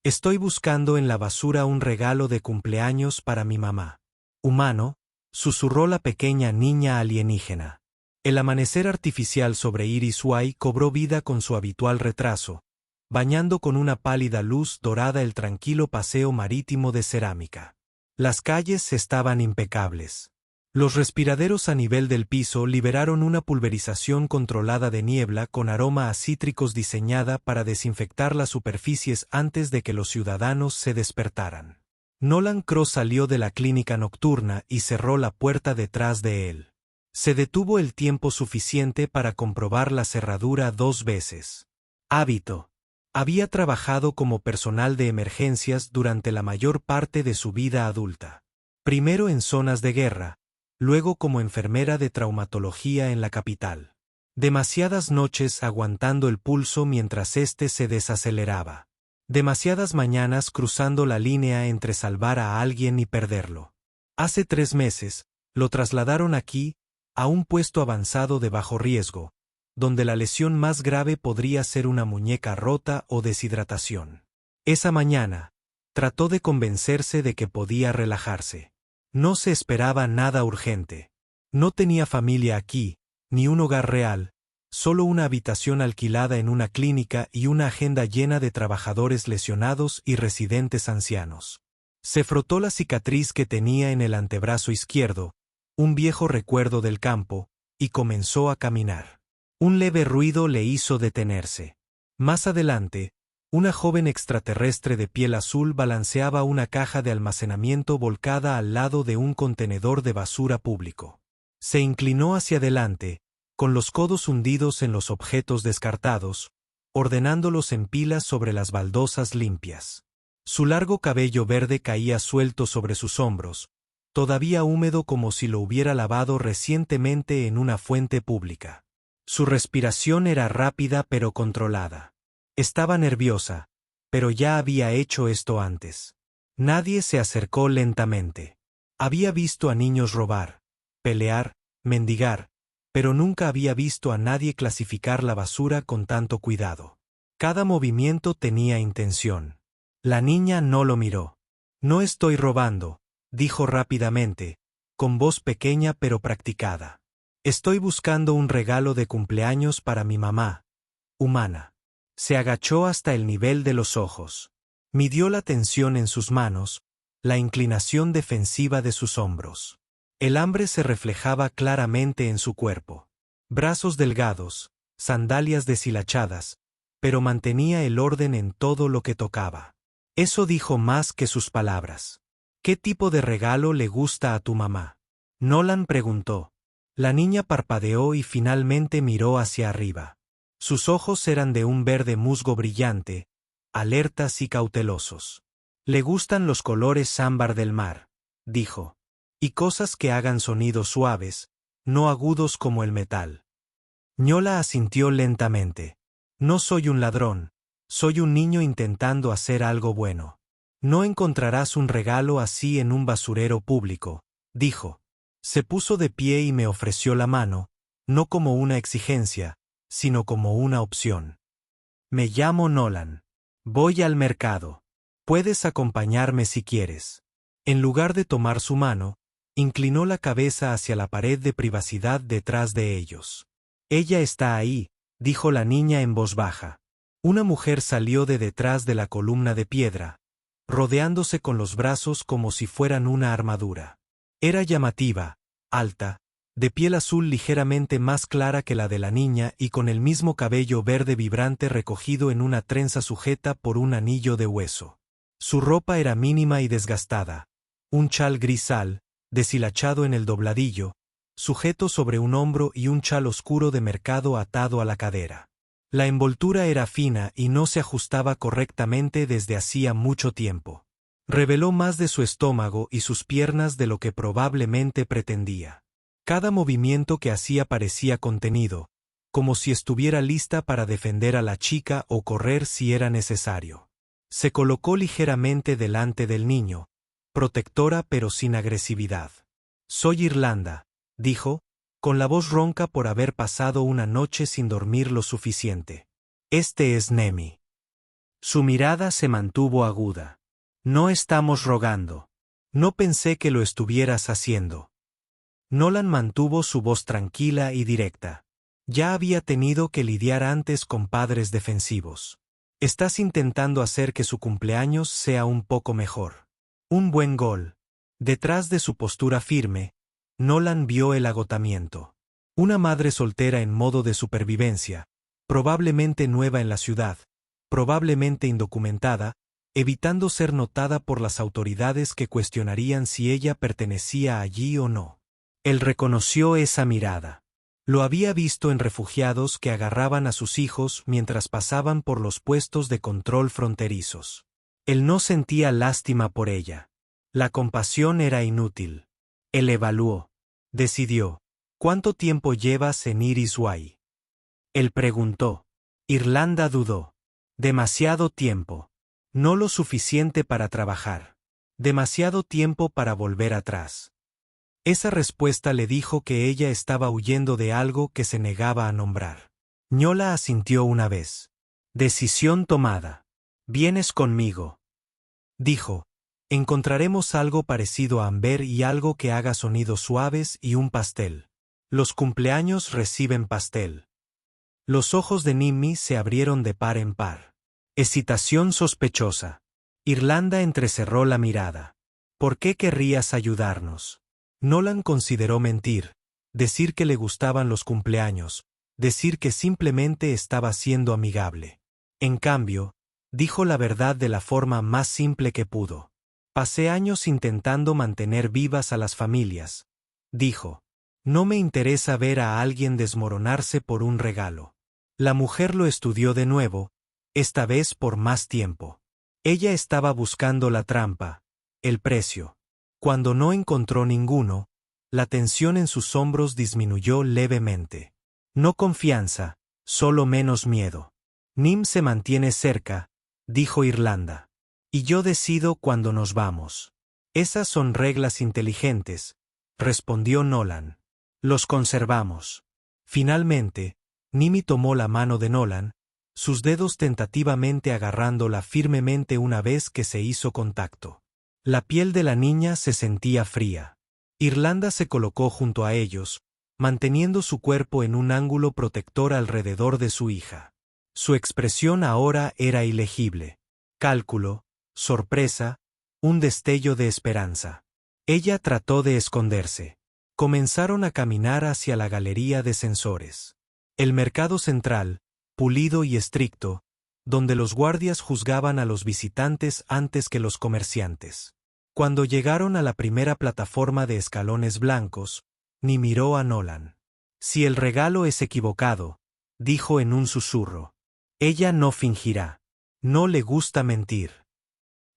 Estoy buscando en la basura un regalo de cumpleaños para mi mamá. Humano, susurró la pequeña niña alienígena. El amanecer artificial sobre Iris Way cobró vida con su habitual retraso, bañando con una pálida luz dorada el tranquilo paseo marítimo de cerámica. Las calles estaban impecables. Los respiraderos a nivel del piso liberaron una pulverización controlada de niebla con aroma a cítricos diseñada para desinfectar las superficies antes de que los ciudadanos se despertaran. Nolan Cross salió de la clínica nocturna y cerró la puerta detrás de él. Se detuvo el tiempo suficiente para comprobar la cerradura 2 veces. Hábito. Había trabajado como personal de emergencias durante la mayor parte de su vida adulta. Primero en zonas de guerra, luego como enfermera de traumatología en la capital. Demasiadas noches aguantando el pulso mientras éste se desaceleraba. Demasiadas mañanas cruzando la línea entre salvar a alguien y perderlo. Hace 3 meses, lo trasladaron aquí, a un puesto avanzado de bajo riesgo, donde la lesión más grave podría ser una muñeca rota o deshidratación. Esa mañana, trató de convencerse de que podía relajarse. No se esperaba nada urgente. No tenía familia aquí, ni un hogar real, solo una habitación alquilada en una clínica y una agenda llena de trabajadores lesionados y residentes ancianos. Se frotó la cicatriz que tenía en el antebrazo izquierdo, un viejo recuerdo del campo, y comenzó a caminar. Un leve ruido le hizo detenerse. Más adelante, una joven extraterrestre de piel azul balanceaba una caja de almacenamiento volcada al lado de un contenedor de basura público. Se inclinó hacia adelante, con los codos hundidos en los objetos descartados, ordenándolos en pilas sobre las baldosas limpias. Su largo cabello verde caía suelto sobre sus hombros, todavía húmedo como si lo hubiera lavado recientemente en una fuente pública. Su respiración era rápida pero controlada. Estaba nerviosa, pero ya había hecho esto antes. Nadie se acercó lentamente. Había visto a niños robar, pelear, mendigar, pero nunca había visto a nadie clasificar la basura con tanto cuidado. Cada movimiento tenía intención. La niña no lo miró. No estoy robando, dijo rápidamente, con voz pequeña pero practicada. Estoy buscando un regalo de cumpleaños para mi mamá, humana. Se agachó hasta el nivel de los ojos. Midió la tensión en sus manos, la inclinación defensiva de sus hombros. El hambre se reflejaba claramente en su cuerpo. Brazos delgados, sandalias deshilachadas, pero mantenía el orden en todo lo que tocaba. Eso dijo más que sus palabras. ¿Qué tipo de regalo le gusta a tu mamá? Nolan preguntó. La niña parpadeó y finalmente miró hacia arriba. Sus ojos eran de un verde musgo brillante, alertas y cautelosos. Le gustan los colores ámbar del mar, dijo. Y cosas que hagan sonidos suaves, no agudos como el metal. Ñola asintió lentamente. No soy un ladrón, soy un niño intentando hacer algo bueno. No encontrarás un regalo así en un basurero público, dijo. Se puso de pie y me ofreció la mano, no como una exigencia, sino como una opción. Me llamo Nolan. Voy al mercado. Puedes acompañarme si quieres. En lugar de tomar su mano, inclinó la cabeza hacia la pared de privacidad detrás de ellos. Ella está ahí, dijo la niña en voz baja. Una mujer salió de detrás de la columna de piedra, rodeándose con los brazos como si fueran una armadura. Era llamativa, alta, de piel azul ligeramente más clara que la de la niña y con el mismo cabello verde vibrante recogido en una trenza sujeta por un anillo de hueso. Su ropa era mínima y desgastada, un chal grisal, deshilachado en el dobladillo, sujeto sobre un hombro y un chal oscuro de mercado atado a la cadera. La envoltura era fina y no se ajustaba correctamente desde hacía mucho tiempo. Reveló más de su estómago y sus piernas de lo que probablemente pretendía. Cada movimiento que hacía parecía contenido, como si estuviera lista para defender a la chica o correr si era necesario. Se colocó ligeramente delante del niño, protectora pero sin agresividad. Soy Irlanda, dijo, con la voz ronca por haber pasado una noche sin dormir lo suficiente. Este es Nemi. Su mirada se mantuvo aguda. No estamos rogando. No pensé que lo estuvieras haciendo. Nolan mantuvo su voz tranquila y directa. Ya había tenido que lidiar antes con padres defensivos. Estás intentando hacer que su cumpleaños sea un poco mejor. Un buen gol. Detrás de su postura firme, Nolan vio el agotamiento. Una madre soltera en modo de supervivencia, probablemente nueva en la ciudad, probablemente indocumentada, evitando ser notada por las autoridades que cuestionarían si ella pertenecía allí o no. Él reconoció esa mirada. Lo había visto en refugiados que agarraban a sus hijos mientras pasaban por los puestos de control fronterizos. Él no sentía lástima por ella. La compasión era inútil. Él evaluó. Decidió. ¿Cuánto tiempo llevas en Irisway? Él preguntó. Irlanda dudó. Demasiado tiempo. No lo suficiente para trabajar. Demasiado tiempo para volver atrás. Esa respuesta le dijo que ella estaba huyendo de algo que se negaba a nombrar. Ñola asintió una vez. Decisión tomada. Vienes conmigo. Dijo. Encontraremos algo parecido a Amber y algo que haga sonidos suaves y un pastel. Los cumpleaños reciben pastel. Los ojos de Nimmi se abrieron de par en par. Excitación sospechosa. Irlanda entrecerró la mirada. ¿Por qué querrías ayudarnos? Nolan consideró mentir, decir que le gustaban los cumpleaños, decir que simplemente estaba siendo amigable. En cambio, dijo la verdad de la forma más simple que pudo. Pasé años intentando mantener vivas a las familias. Dijo. No me interesa ver a alguien desmoronarse por un regalo. La mujer lo estudió de nuevo, esta vez por más tiempo. Ella estaba buscando la trampa, el precio. Cuando no encontró ninguno, la tensión en sus hombros disminuyó levemente. No confianza, solo menos miedo. Nim se mantiene cerca, dijo Irlanda. Y yo decido cuándo nos vamos. Esas son reglas inteligentes, respondió Nolan. Los conservamos. Finalmente, Nimmi tomó la mano de Nolan, sus dedos tentativamente agarrándola firmemente una vez que se hizo contacto. La piel de la niña se sentía fría. Irlanda se colocó junto a ellos, manteniendo su cuerpo en un ángulo protector alrededor de su hija. Su expresión ahora era ilegible. Cálculo, sorpresa, un destello de esperanza. Ella trató de esconderse. Comenzaron a caminar hacia la galería de sensores. El mercado central, pulido y estricto, donde los guardias juzgaban a los visitantes antes que los comerciantes. Cuando llegaron a la primera plataforma de escalones blancos, ni miró a Nolan. Si el regalo es equivocado, dijo en un susurro. Ella no fingirá. No le gusta mentir.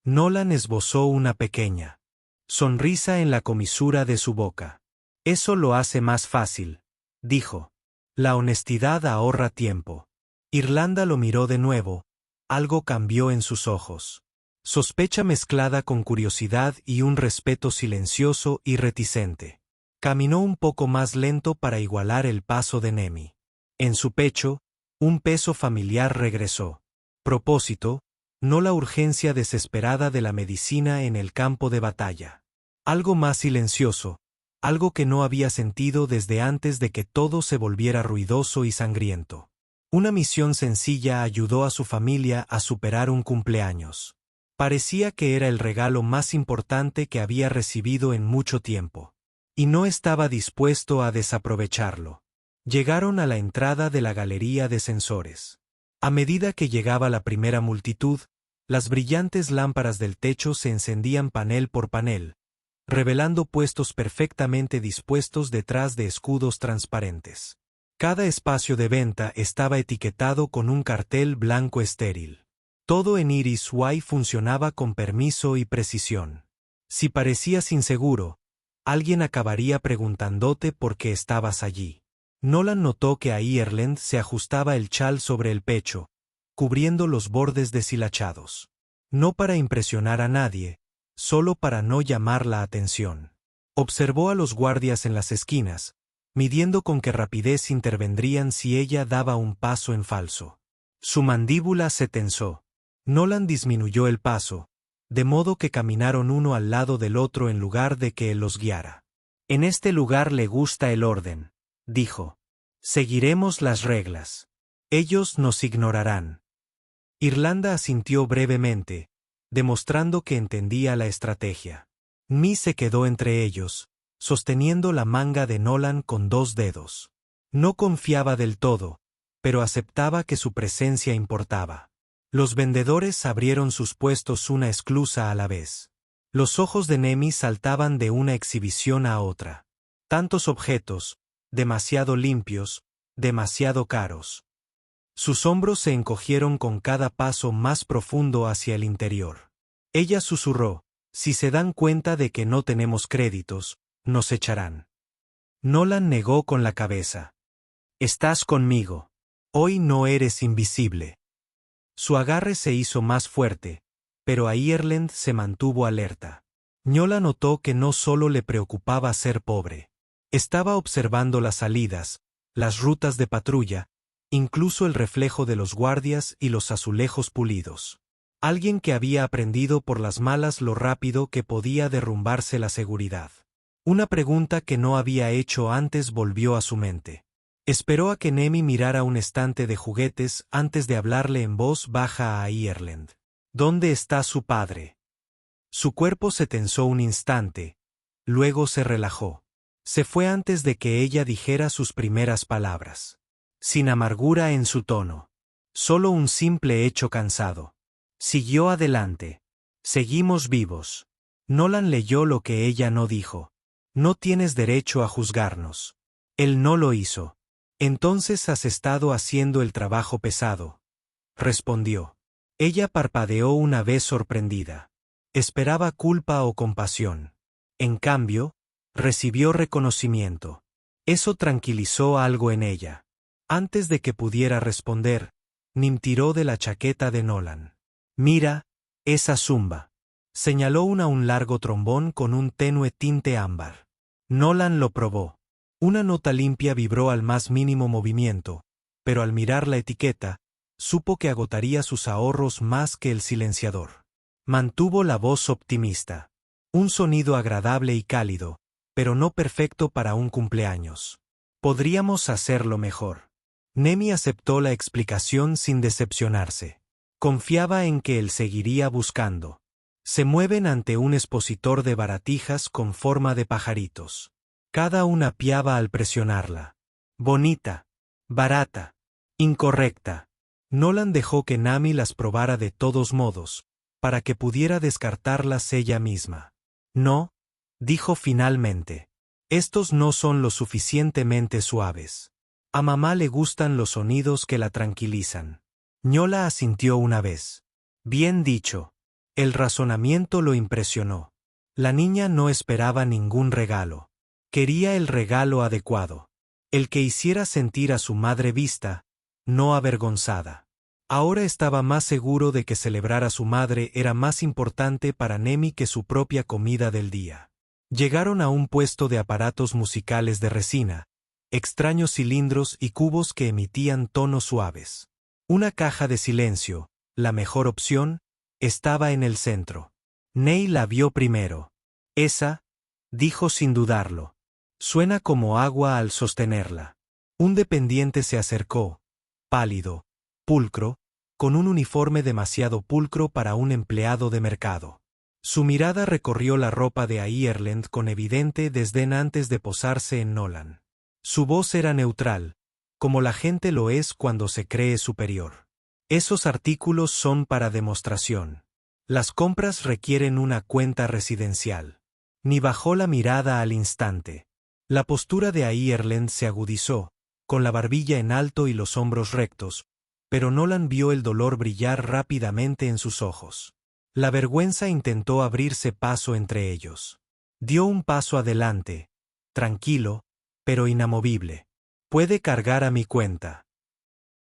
Nolan esbozó una pequeña sonrisa en la comisura de su boca. Eso lo hace más fácil, dijo. La honestidad ahorra tiempo. Irlanda lo miró de nuevo. Algo cambió en sus ojos. Sospecha mezclada con curiosidad y un respeto silencioso y reticente. Caminó un poco más lento para igualar el paso de Nemi. En su pecho, un peso familiar regresó. Propósito, no la urgencia desesperada de la medicina en el campo de batalla. Algo más silencioso, algo que no había sentido desde antes de que todo se volviera ruidoso y sangriento. Una misión sencilla ayudó a su familia a superar un cumpleaños. Parecía que era el regalo más importante que había recibido en mucho tiempo. Y no estaba dispuesto a desaprovecharlo. Llegaron a la entrada de la galería de sensores. A medida que llegaba la primera multitud, las brillantes lámparas del techo se encendían panel por panel, revelando puestos perfectamente dispuestos detrás de escudos transparentes. Cada espacio de venta estaba etiquetado con un cartel blanco estéril. Todo en Irisway funcionaba con permiso y precisión. Si parecías inseguro, alguien acabaría preguntándote por qué estabas allí. Nolan notó que a Ireland se ajustaba el chal sobre el pecho, cubriendo los bordes deshilachados. No para impresionar a nadie, solo para no llamar la atención. Observó a los guardias en las esquinas, midiendo con qué rapidez intervendrían si ella daba un paso en falso. Su mandíbula se tensó. Nolan disminuyó el paso, de modo que caminaron uno al lado del otro en lugar de que él los guiara. En este lugar le gusta el orden, dijo. Seguiremos las reglas. Ellos nos ignorarán. Irlanda asintió brevemente, demostrando que entendía la estrategia. Nmi se quedó entre ellos, sosteniendo la manga de Nolan con 2 dedos. No confiaba del todo, pero aceptaba que su presencia importaba. Los vendedores abrieron sus puestos una esclusa a la vez. Los ojos de Nemi saltaban de una exhibición a otra. Tantos objetos, demasiado limpios, demasiado caros. Sus hombros se encogieron con cada paso más profundo hacia el interior. Ella susurró, si se dan cuenta de que no tenemos créditos, nos echarán. Nolan negó con la cabeza. Estás conmigo. Hoy no eres invisible. Su agarre se hizo más fuerte, pero Ireland se mantuvo alerta. Ñola notó que no solo le preocupaba ser pobre. Estaba observando las salidas, las rutas de patrulla, incluso el reflejo de los guardias y los azulejos pulidos. Alguien que había aprendido por las malas lo rápido que podía derrumbarse la seguridad. Una pregunta que no había hecho antes volvió a su mente. Esperó a que Nemi mirara un estante de juguetes antes de hablarle en voz baja a Ireland. ¿Dónde está su padre? Su cuerpo se tensó un instante, luego se relajó. Se fue antes de que ella dijera sus primeras palabras. Sin amargura en su tono. Solo un simple hecho cansado. Siguió adelante. Seguimos vivos. Nolan leyó lo que ella no dijo. No tienes derecho a juzgarnos. Él no lo hizo. Entonces has estado haciendo el trabajo pesado. Respondió. Ella parpadeó una vez sorprendida. Esperaba culpa o compasión. En cambio, recibió reconocimiento. Eso tranquilizó algo en ella. Antes de que pudiera responder, Nim tiró de la chaqueta de Nolan. Mira, esa zumba. Señaló un largo trombón con un tenue tinte ámbar. Nolan lo probó. Una nota limpia vibró al más mínimo movimiento, pero al mirar la etiqueta, supo que agotaría sus ahorros más que el silenciador. Mantuvo la voz optimista. Un sonido agradable y cálido, pero no perfecto para un cumpleaños. Podríamos hacerlo mejor. Nemi aceptó la explicación sin decepcionarse. Confiaba en que él seguiría buscando. Se mueven ante un expositor de baratijas con forma de pajaritos. Cada una piaba al presionarla. Bonita. Barata. Incorrecta. Nolan dejó que Nami las probara de todos modos, para que pudiera descartarlas ella misma. No, dijo finalmente. Estos no son lo suficientemente suaves. A mamá le gustan los sonidos que la tranquilizan. Ñola asintió una vez. Bien dicho. El razonamiento lo impresionó. La niña no esperaba ningún regalo. Quería el regalo adecuado. El que hiciera sentir a su madre vista, no avergonzada. Ahora estaba más seguro de que celebrar a su madre era más importante para Nemi que su propia comida del día. Llegaron a un puesto de aparatos musicales de resina, extraños cilindros y cubos que emitían tonos suaves. Una caja de silencio, la mejor opción, estaba en el centro. Ney la vio primero. Esa, dijo sin dudarlo. Suena como agua al sostenerla. Un dependiente se acercó, pálido, pulcro, con un uniforme demasiado pulcro para un empleado de mercado. Su mirada recorrió la ropa de Ireland con evidente desdén antes de posarse en Nolan. Su voz era neutral, como la gente lo es cuando se cree superior. Esos artículos son para demostración. Las compras requieren una cuenta residencial. Ni bajó la mirada al instante. La postura de Ireland se agudizó, con la barbilla en alto y los hombros rectos, pero Nolan vio el dolor brillar rápidamente en sus ojos. La vergüenza intentó abrirse paso entre ellos. Dio un paso adelante, tranquilo, pero inamovible. Puede cargar a mi cuenta.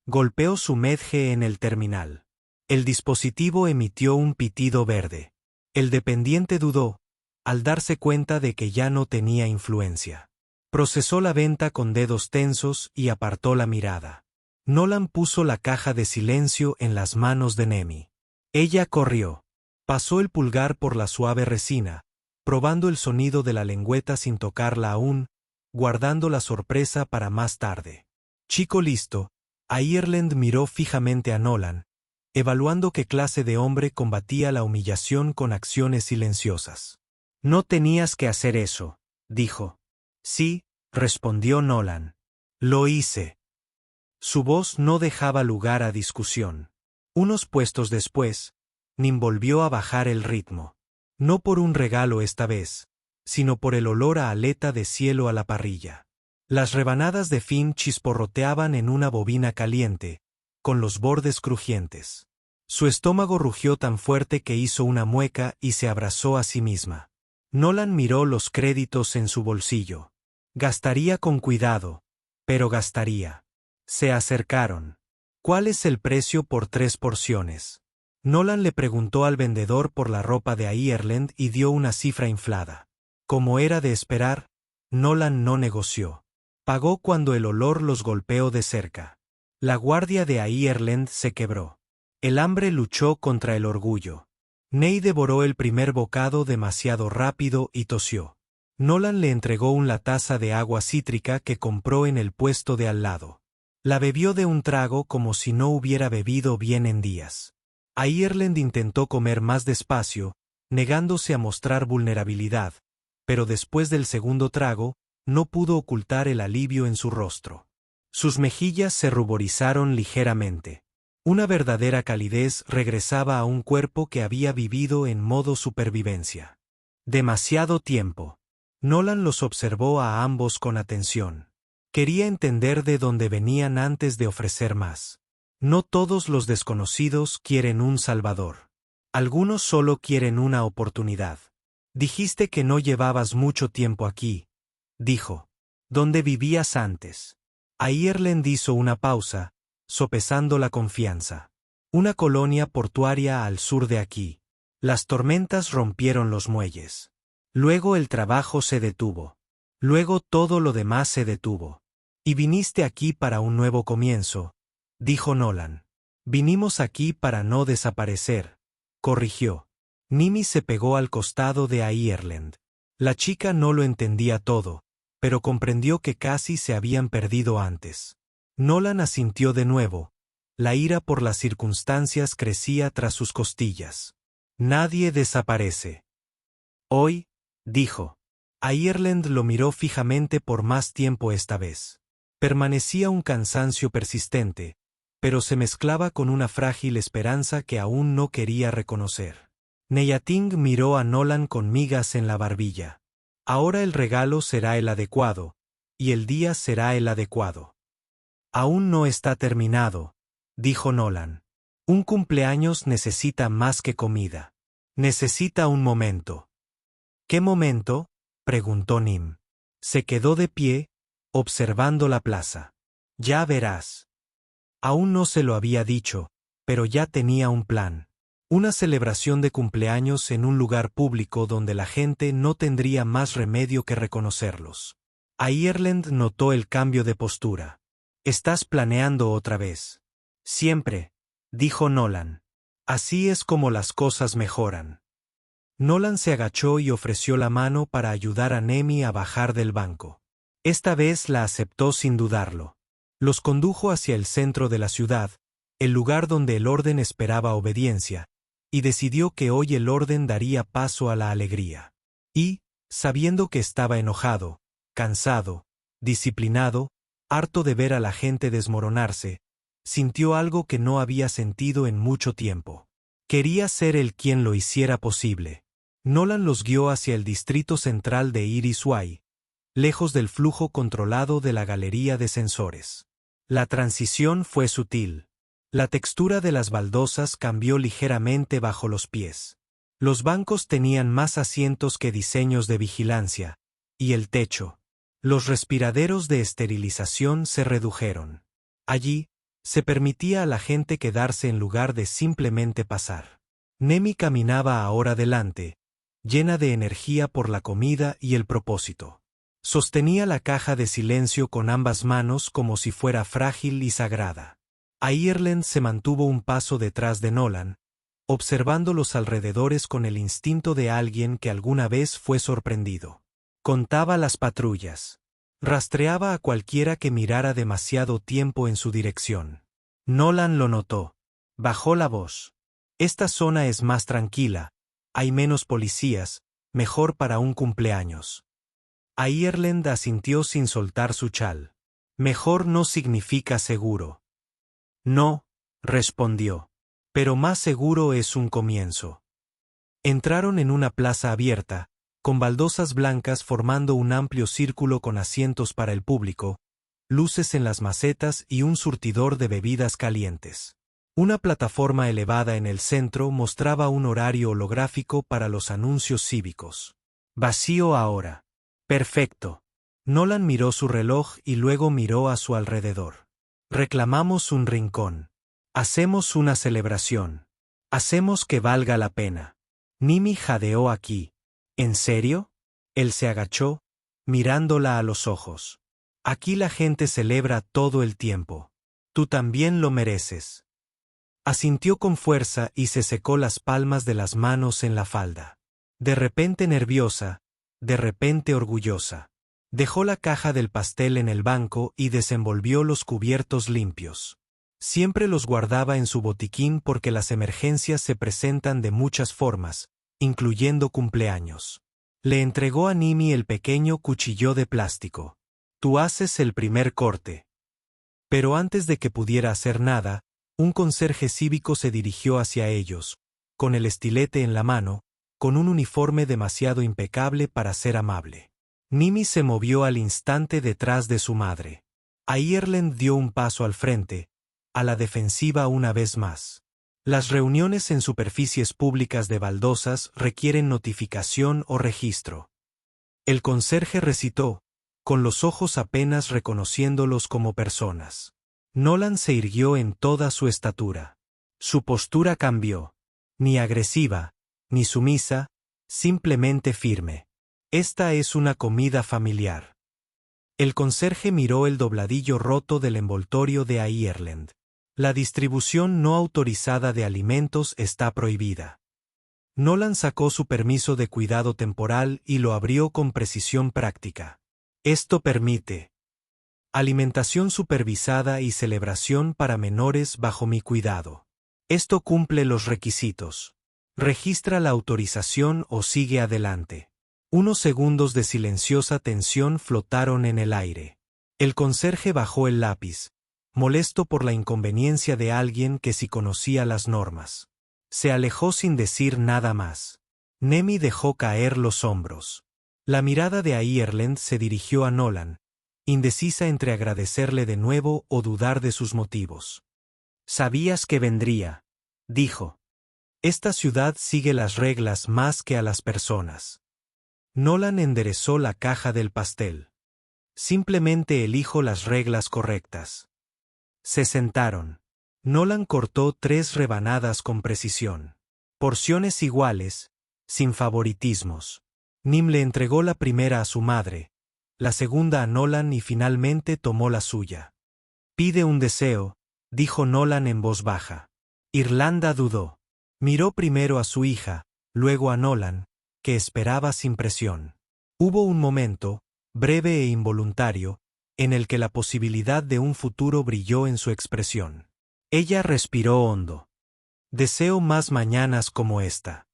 Golpeó su medje en el terminal. El dispositivo emitió un pitido verde. El dependiente dudó, al darse cuenta de que ya no tenía influencia. Procesó la venta con dedos tensos y apartó la mirada. Nolan puso la caja de silencio en las manos de Nemi. Ella corrió. Pasó el pulgar por la suave resina, probando el sonido de la lengüeta sin tocarla aún, guardando la sorpresa para más tarde. Chico listo, Ireland miró fijamente a Nolan, evaluando qué clase de hombre combatía la humillación con acciones silenciosas. No tenías que hacer eso, dijo. Sí, respondió Nolan. Lo hice. Su voz no dejaba lugar a discusión. Unos puestos después, Nim volvió a bajar el ritmo. No por un regalo esta vez, sino por el olor a aleta de cielo a la parrilla. Las rebanadas de fin chisporroteaban en una bobina caliente, con los bordes crujientes. Su estómago rugió tan fuerte que hizo una mueca y se abrazó a sí misma. Nolan miró los créditos en su bolsillo. Gastaría con cuidado, pero gastaría. Se acercaron. ¿Cuál es el precio por 3 porciones? Nolan le preguntó al vendedor por la ropa de Ireland y dio una cifra inflada. Como era de esperar, Nolan no negoció. Pagó cuando el olor los golpeó de cerca. La guardia de Ireland se quebró. El hambre luchó contra el orgullo. Ney devoró el primer bocado demasiado rápido y tosió. Nolan le entregó una taza de agua cítrica que compró en el puesto de al lado. La bebió de un trago como si no hubiera bebido bien en días. Ireland intentó comer más despacio, negándose a mostrar vulnerabilidad, pero después del segundo trago, no pudo ocultar el alivio en su rostro. Sus mejillas se ruborizaron ligeramente. Una verdadera calidez regresaba a un cuerpo que había vivido en modo supervivencia. Demasiado tiempo. Nolan los observó a ambos con atención. Quería entender de dónde venían antes de ofrecer más. No todos los desconocidos quieren un salvador. Algunos solo quieren una oportunidad. Dijiste que no llevabas mucho tiempo aquí, dijo. ¿Dónde vivías antes? Ireland hizo una pausa, sopesando la confianza. Una colonia portuaria al sur de aquí. Las tormentas rompieron los muelles. Luego el trabajo se detuvo. Luego todo lo demás se detuvo. Y viniste aquí para un nuevo comienzo, dijo Nolan. Vinimos aquí para no desaparecer, corrigió. Nimi se pegó al costado de Ireland. La chica no lo entendía todo, pero comprendió que casi se habían perdido antes. Nolan asintió de nuevo. La ira por las circunstancias crecía tras sus costillas. Nadie desaparece. Hoy, dijo. Ireland lo miró fijamente por más tiempo esta vez. Permanecía un cansancio persistente, pero se mezclaba con una frágil esperanza que aún no quería reconocer. Neyating miró a Nolan con migas en la barbilla. Ahora el regalo será el adecuado, y el día será el adecuado. Aún no está terminado, dijo Nolan. Un cumpleaños necesita más que comida. Necesita un momento. ¿Qué momento?, preguntó Nim. Se quedó de pie, observando la plaza. Ya verás. Aún no se lo había dicho, pero ya tenía un plan. Una celebración de cumpleaños en un lugar público donde la gente no tendría más remedio que reconocerlos. Ireland notó el cambio de postura. ¿Estás planeando otra vez? Siempre, dijo Nolan. Así es como las cosas mejoran. Nolan se agachó y ofreció la mano para ayudar a Nemi a bajar del banco. Esta vez la aceptó sin dudarlo. Los condujo hacia el centro de la ciudad, el lugar donde el orden esperaba obediencia, y decidió que hoy el orden daría paso a la alegría. Y, sabiendo que estaba enojado, cansado, disciplinado, harto de ver a la gente desmoronarse, sintió algo que no había sentido en mucho tiempo. Quería ser él quien lo hiciera posible. Nolan los guió hacia el distrito central de Irisway, lejos del flujo controlado de la galería de sensores. La transición fue sutil. La textura de las baldosas cambió ligeramente bajo los pies. Los bancos tenían más asientos que diseños de vigilancia, y el techo. Los respiraderos de esterilización se redujeron. Allí, se permitía a la gente quedarse en lugar de simplemente pasar. Nemi caminaba ahora delante, llena de energía por la comida y el propósito. Sostenía la caja de silencio con ambas manos como si fuera frágil y sagrada. Ireland se mantuvo un paso detrás de Nolan, observando los alrededores con el instinto de alguien que alguna vez fue sorprendido. Contaba las patrullas. Rastreaba a cualquiera que mirara demasiado tiempo en su dirección. Nolan lo notó. Bajó la voz. Esta zona es más tranquila, hay menos policías, mejor para un cumpleaños. Ireland asintió sin soltar su chal. Mejor no significa seguro. No, respondió. Pero más seguro es un comienzo. Entraron en una plaza abierta, con baldosas blancas formando un amplio círculo con asientos para el público, luces en las macetas y un surtidor de bebidas calientes. Una plataforma elevada en el centro mostraba un horario holográfico para los anuncios cívicos. Vacío ahora. Perfecto. Nolan miró su reloj y luego miró a su alrededor. Reclamamos un rincón. Hacemos una celebración. Hacemos que valga la pena. Nimi jadeó aquí. ¿En serio? Él se agachó, mirándola a los ojos. Aquí la gente celebra todo el tiempo. Tú también lo mereces. Asintió con fuerza y se secó las palmas de las manos en la falda. De repente nerviosa, de repente orgullosa. Dejó la caja del pastel en el banco y desenvolvió los cubiertos limpios. Siempre los guardaba en su botiquín porque las emergencias se presentan de muchas formas, incluyendo cumpleaños. Le entregó a Nimi el pequeño cuchillo de plástico. Tú haces el primer corte. Pero antes de que pudiera hacer nada, un conserje cívico se dirigió hacia ellos, con el estilete en la mano, con un uniforme demasiado impecable para ser amable. Nimi se movió al instante detrás de su madre. Ireland dio un paso al frente, a la defensiva una vez más. Las reuniones en superficies públicas de baldosas requieren notificación o registro. El conserje recitó, con los ojos apenas reconociéndolos como personas. Nolan se irguió en toda su estatura. Su postura cambió. Ni agresiva, ni sumisa, simplemente firme. Esta es una comida familiar. El conserje miró el dobladillo roto del envoltorio de Ireland. La distribución no autorizada de alimentos está prohibida. Nolan sacó su permiso de cuidado temporal y lo abrió con precisión práctica. Esto permite alimentación supervisada y celebración para menores bajo mi cuidado. Esto cumple los requisitos. Registra la autorización o sigue adelante. Unos segundos de silenciosa tensión flotaron en el aire. El conserje bajó el lápiz, molesto por la inconveniencia de alguien que sí conocía las normas. Se alejó sin decir nada más. Nemi dejó caer los hombros. La mirada de Ireland se dirigió a Nolan, indecisa entre agradecerle de nuevo o dudar de sus motivos. Sabías que vendría, dijo. Esta ciudad sigue las reglas más que a las personas. Nolan enderezó la caja del pastel. Simplemente elijo las reglas correctas. Se sentaron. Nolan cortó 3 rebanadas con precisión. Porciones iguales, sin favoritismos. Nim le entregó la primera a su madre, la segunda a Nolan y finalmente tomó la suya. Pide un deseo, dijo Nolan en voz baja. Irlanda dudó. Miró primero a su hija, luego a Nolan, que esperaba sin presión. Hubo un momento, breve e involuntario, en el que la posibilidad de un futuro brilló en su expresión. Ella respiró hondo. Deseo más mañanas como esta.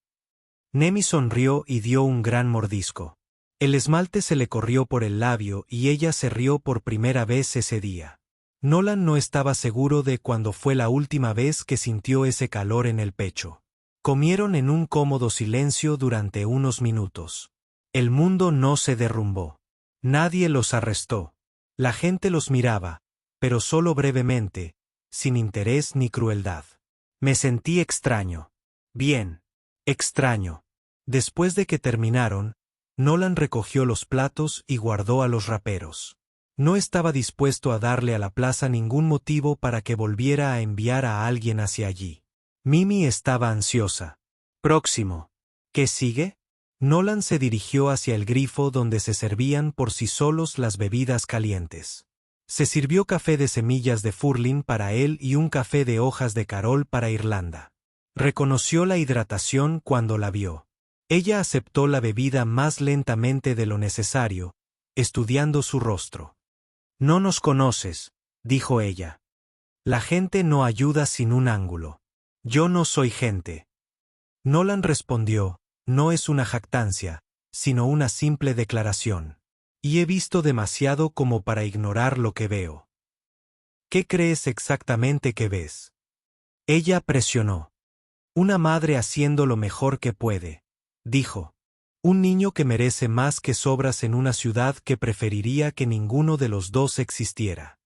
Nemi sonrió y dio un gran mordisco. El esmalte se le corrió por el labio y ella se rió por primera vez ese día. Nolan no estaba seguro de cuándo fue la última vez que sintió ese calor en el pecho. Comieron en un cómodo silencio durante unos minutos. El mundo no se derrumbó. Nadie los arrestó. La gente los miraba, pero solo brevemente, sin interés ni crueldad. Me sentí extraño. Bien. Extraño. Después de que terminaron, Nolan recogió los platos y guardó a los raperos. No estaba dispuesto a darle a la plaza ningún motivo para que volviera a enviar a alguien hacia allí. Mimi estaba ansiosa. Próximo. ¿Qué sigue? Nolan se dirigió hacia el grifo donde se servían por sí solos las bebidas calientes. Se sirvió café de semillas de furlin para él y un café de hojas de carol para Irlanda. Reconoció la hidratación cuando la vio. Ella aceptó la bebida más lentamente de lo necesario, estudiando su rostro. No nos conoces, dijo ella. La gente no ayuda sin un ángulo. Yo no soy gente. Nolan respondió, no es una jactancia, sino una simple declaración. Y he visto demasiado como para ignorar lo que veo. ¿Qué crees exactamente que ves? Ella presionó. Una madre haciendo lo mejor que puede, dijo. Un niño que merece más que sobras en una ciudad que preferiría que ninguno de los dos existiera.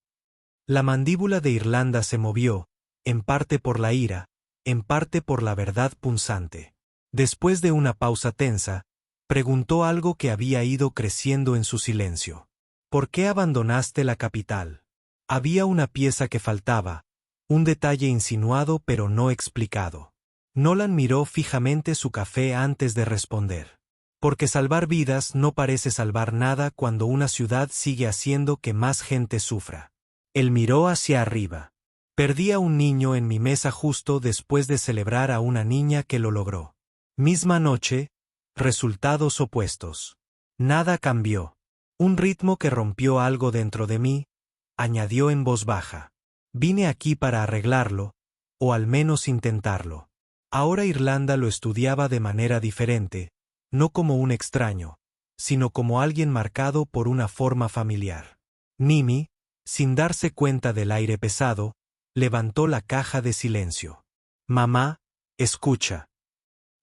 La mandíbula de Irlanda se movió, en parte por la ira, en parte por la verdad punzante. Después de una pausa tensa, preguntó algo que había ido creciendo en su silencio. ¿Por qué abandonaste la capital? Había una pieza que faltaba, un detalle insinuado pero no explicado. Nolan miró fijamente su café antes de responder. Porque salvar vidas no parece salvar nada cuando una ciudad sigue haciendo que más gente sufra. Él miró hacia arriba. Perdí a un niño en mi mesa justo después de celebrar a una niña que lo logró. Misma noche, resultados opuestos. Nada cambió. Un ritmo que rompió algo dentro de mí, añadió en voz baja. Vine aquí para arreglarlo, o al menos intentarlo. Ahora Irlanda lo estudiaba de manera diferente, no como un extraño, sino como alguien marcado por una forma familiar. Nimi, sin darse cuenta del aire pesado, levantó la caja de silencio. Mamá, escucha.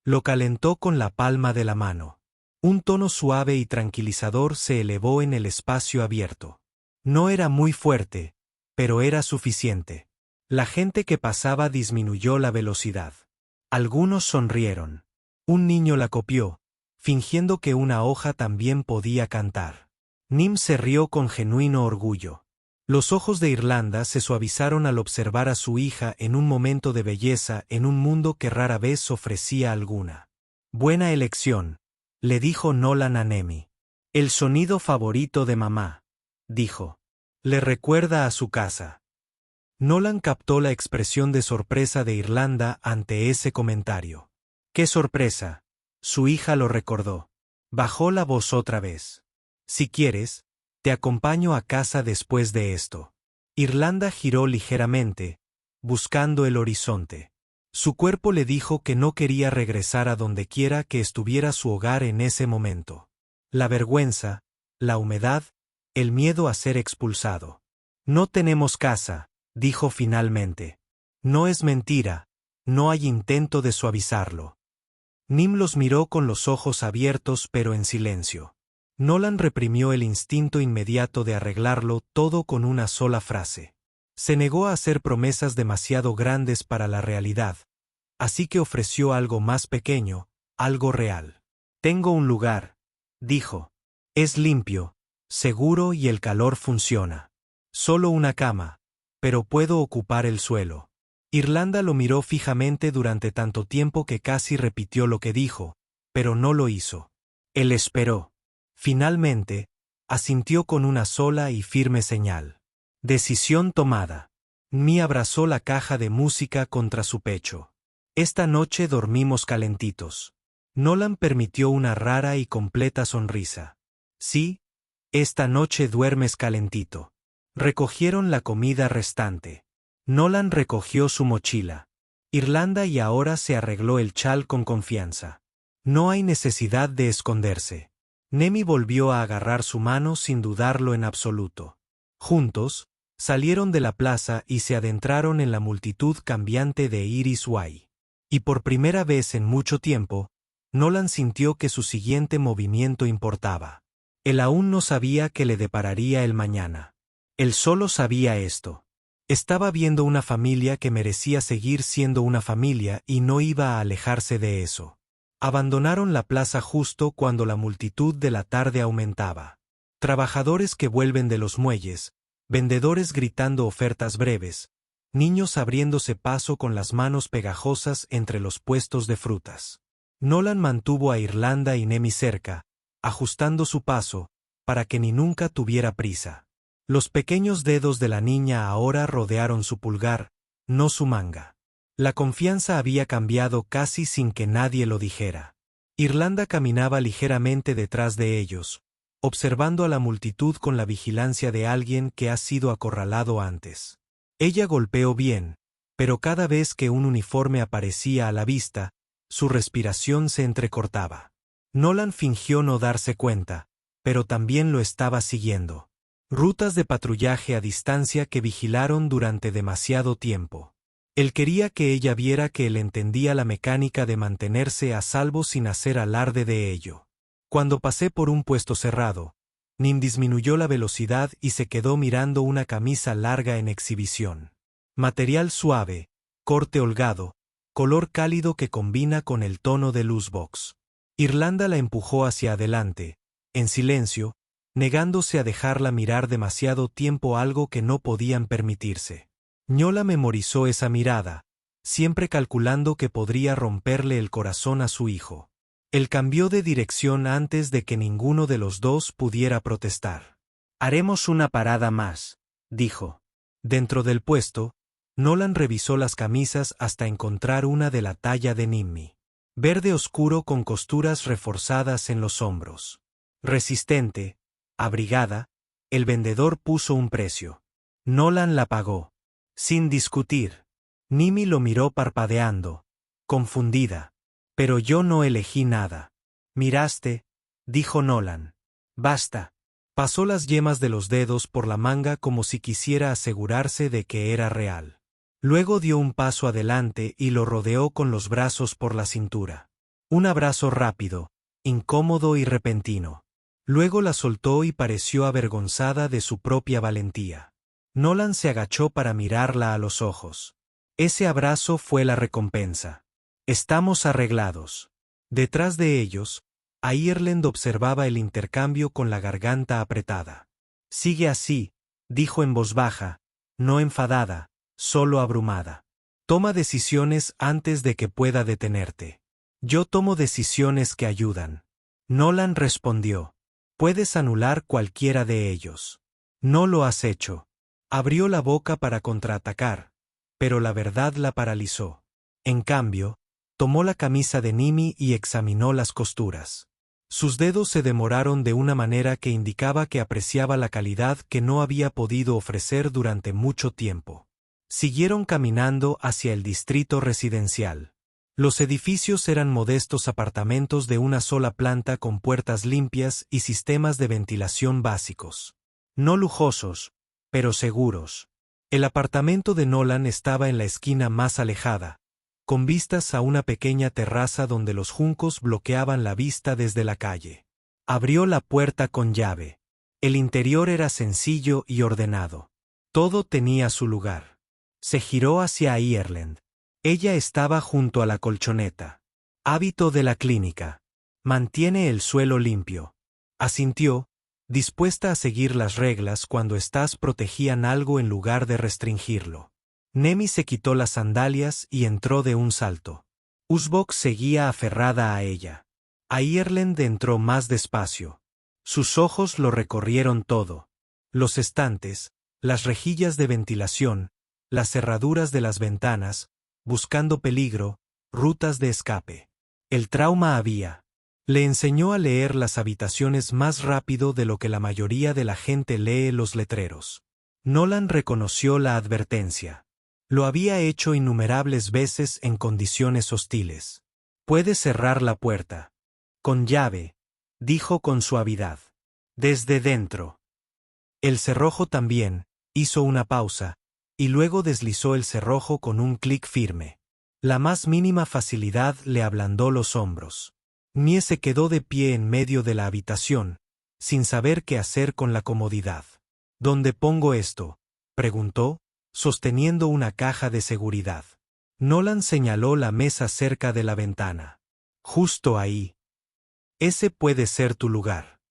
Lo calentó con la palma de la mano. Un tono suave y tranquilizador se elevó en el espacio abierto. No era muy fuerte, pero era suficiente. La gente que pasaba disminuyó la velocidad. Algunos sonrieron. Un niño la copió, fingiendo que una hoja también podía cantar. Nim se rió con genuino orgullo. Los ojos de Irlanda se suavizaron al observar a su hija en un momento de belleza en un mundo que rara vez ofrecía alguna. Buena elección, le dijo Nolan a Nemi. El sonido favorito de mamá, dijo. Le recuerda a su casa. Nolan captó la expresión de sorpresa de Irlanda ante ese comentario. ¡Qué sorpresa! Su hija lo recordó. Bajó la voz otra vez. Si quieres, te acompaño a casa después de esto. Irlanda giró ligeramente, buscando el horizonte. Su cuerpo le dijo que no quería regresar a donde quiera que estuviera su hogar en ese momento. La vergüenza, la humedad, el miedo a ser expulsado. No tenemos casa, dijo finalmente. No es mentira, no hay intento de suavizarlo. Nim los miró con los ojos abiertos pero en silencio. Nolan reprimió el instinto inmediato de arreglarlo todo con una sola frase. Se negó a hacer promesas demasiado grandes para la realidad, así que ofreció algo más pequeño, algo real. Tengo un lugar, dijo. Es limpio, seguro y el calor funciona. Solo una cama, pero puedo ocupar el suelo. Irlanda lo miró fijamente durante tanto tiempo que casi repitió lo que dijo, pero no lo hizo. Él esperó. Finalmente, asintió con una sola y firme señal. Decisión tomada. Mi abrazó la caja de música contra su pecho. Esta noche dormimos calentitos. Nolan permitió una rara y completa sonrisa. Sí, esta noche duermes calentito. Recogieron la comida restante. Nolan recogió su mochila. Irlanda y ahora se arregló el chal con confianza. No hay necesidad de esconderse. Nemi volvió a agarrar su mano sin dudarlo en absoluto. Juntos, salieron de la plaza y se adentraron en la multitud cambiante de Iris Way. Y por primera vez en mucho tiempo, Nolan sintió que su siguiente movimiento importaba. Él aún no sabía qué le depararía el mañana. Él solo sabía esto. Estaba viendo una familia que merecía seguir siendo una familia y no iba a alejarse de eso. Abandonaron la plaza justo cuando la multitud de la tarde aumentaba. Trabajadores que vuelven de los muelles, vendedores gritando ofertas breves, niños abriéndose paso con las manos pegajosas entre los puestos de frutas. Nolan mantuvo a Irlanda y Nemi cerca, ajustando su paso, para que ni nunca tuviera prisa. Los pequeños dedos de la niña ahora rodearon su pulgar, no su manga. La confianza había cambiado casi sin que nadie lo dijera. Irlanda caminaba ligeramente detrás de ellos, observando a la multitud con la vigilancia de alguien que ha sido acorralado antes. Ella golpeó bien, pero cada vez que un uniforme aparecía a la vista, su respiración se entrecortaba. Nolan fingió no darse cuenta, pero también lo estaba siguiendo. Rutas de patrullaje a distancia que vigilaron durante demasiado tiempo. Él quería que ella viera que él entendía la mecánica de mantenerse a salvo sin hacer alarde de ello. Cuando pasé por un puesto cerrado, Nim disminuyó la velocidad y se quedó mirando una camisa larga en exhibición. Material suave, corte holgado, color cálido que combina con el tono de Luzbox. Irlanda la empujó hacia adelante, en silencio, negándose a dejarla mirar demasiado tiempo algo que no podían permitirse. Ñola memorizó esa mirada, siempre calculando que podría romperle el corazón a su hijo. Él cambió de dirección antes de que ninguno de los dos pudiera protestar. «Haremos una parada más», dijo. Dentro del puesto, Nolan revisó las camisas hasta encontrar una de la talla de Nimmi. Verde oscuro con costuras reforzadas en los hombros. Resistente, abrigada, el vendedor puso un precio. Nolan la pagó. Sin discutir. Nimmi lo miró parpadeando, confundida. «Pero yo no elegí nada». «Miraste», dijo Nolan. «Basta». Pasó las yemas de los dedos por la manga como si quisiera asegurarse de que era real. Luego dio un paso adelante y lo rodeó con los brazos por la cintura. Un abrazo rápido, incómodo y repentino. Luego la soltó y pareció avergonzada de su propia valentía. Nolan se agachó para mirarla a los ojos. Ese abrazo fue la recompensa. «Estamos arreglados». Detrás de ellos, Ireland observaba el intercambio con la garganta apretada. «Sigue así», dijo en voz baja, no enfadada, solo abrumada. «Toma decisiones antes de que pueda detenerte». «Yo tomo decisiones que ayudan». Nolan respondió. «Puedes anular cualquiera de ellos». «No lo has hecho». Abrió la boca para contraatacar, pero la verdad la paralizó. En cambio, tomó la camisa de Nimmi y examinó las costuras. Sus dedos se demoraron de una manera que indicaba que apreciaba la calidad que no había podido ofrecer durante mucho tiempo. Siguieron caminando hacia el distrito residencial. Los edificios eran modestos apartamentos de una sola planta con puertas limpias y sistemas de ventilación básicos. No lujosos, pero seguros. El apartamento de Nolan estaba en la esquina más alejada, con vistas a una pequeña terraza donde los juncos bloqueaban la vista desde la calle. Abrió la puerta con llave. El interior era sencillo y ordenado. Todo tenía su lugar. Se giró hacia Ireland. Ella estaba junto a la colchoneta. «Hábito de la clínica. Mantiene el suelo limpio». Asintió, dispuesta a seguir las reglas cuando éstas protegían algo en lugar de restringirlo. Nemi se quitó las sandalias y entró de un salto. Uzbok seguía aferrada a ella. Ireland entró más despacio. Sus ojos lo recorrieron todo. Los estantes, las rejillas de ventilación, las cerraduras de las ventanas, buscando peligro, rutas de escape. El trauma había. Le enseñó a leer las habitaciones más rápido de lo que la mayoría de la gente lee los letreros. Nolan reconoció la advertencia. Lo había hecho innumerables veces en condiciones hostiles. «Puede cerrar la puerta». «Con llave», dijo con suavidad. «Desde dentro». El cerrojo también, hizo una pausa, y luego deslizó el cerrojo con un clic firme. La más mínima facilidad le ablandó los hombros. Nie se quedó de pie en medio de la habitación, sin saber qué hacer con la comodidad. «¿Dónde pongo esto?», preguntó, sosteniendo una caja de seguridad. Nolan señaló la mesa cerca de la ventana. «Justo ahí. Ese puede ser tu lugar».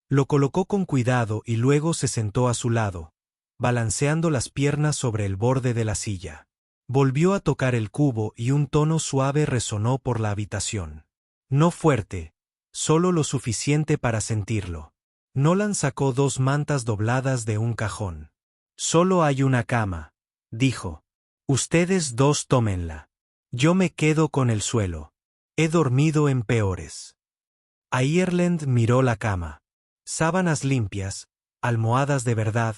Lo colocó con cuidado y luego se sentó a su lado, balanceando las piernas sobre el borde de la silla. Volvió a tocar el cubo y un tono suave resonó por la habitación. No fuerte, solo lo suficiente para sentirlo. Nolan sacó 2 mantas dobladas de un cajón. «Solo hay una cama», dijo. «Ustedes 2 tómenla». Yo me quedo con el suelo. He dormido en peores. Ireland miró la cama. Sábanas limpias, almohadas de verdad,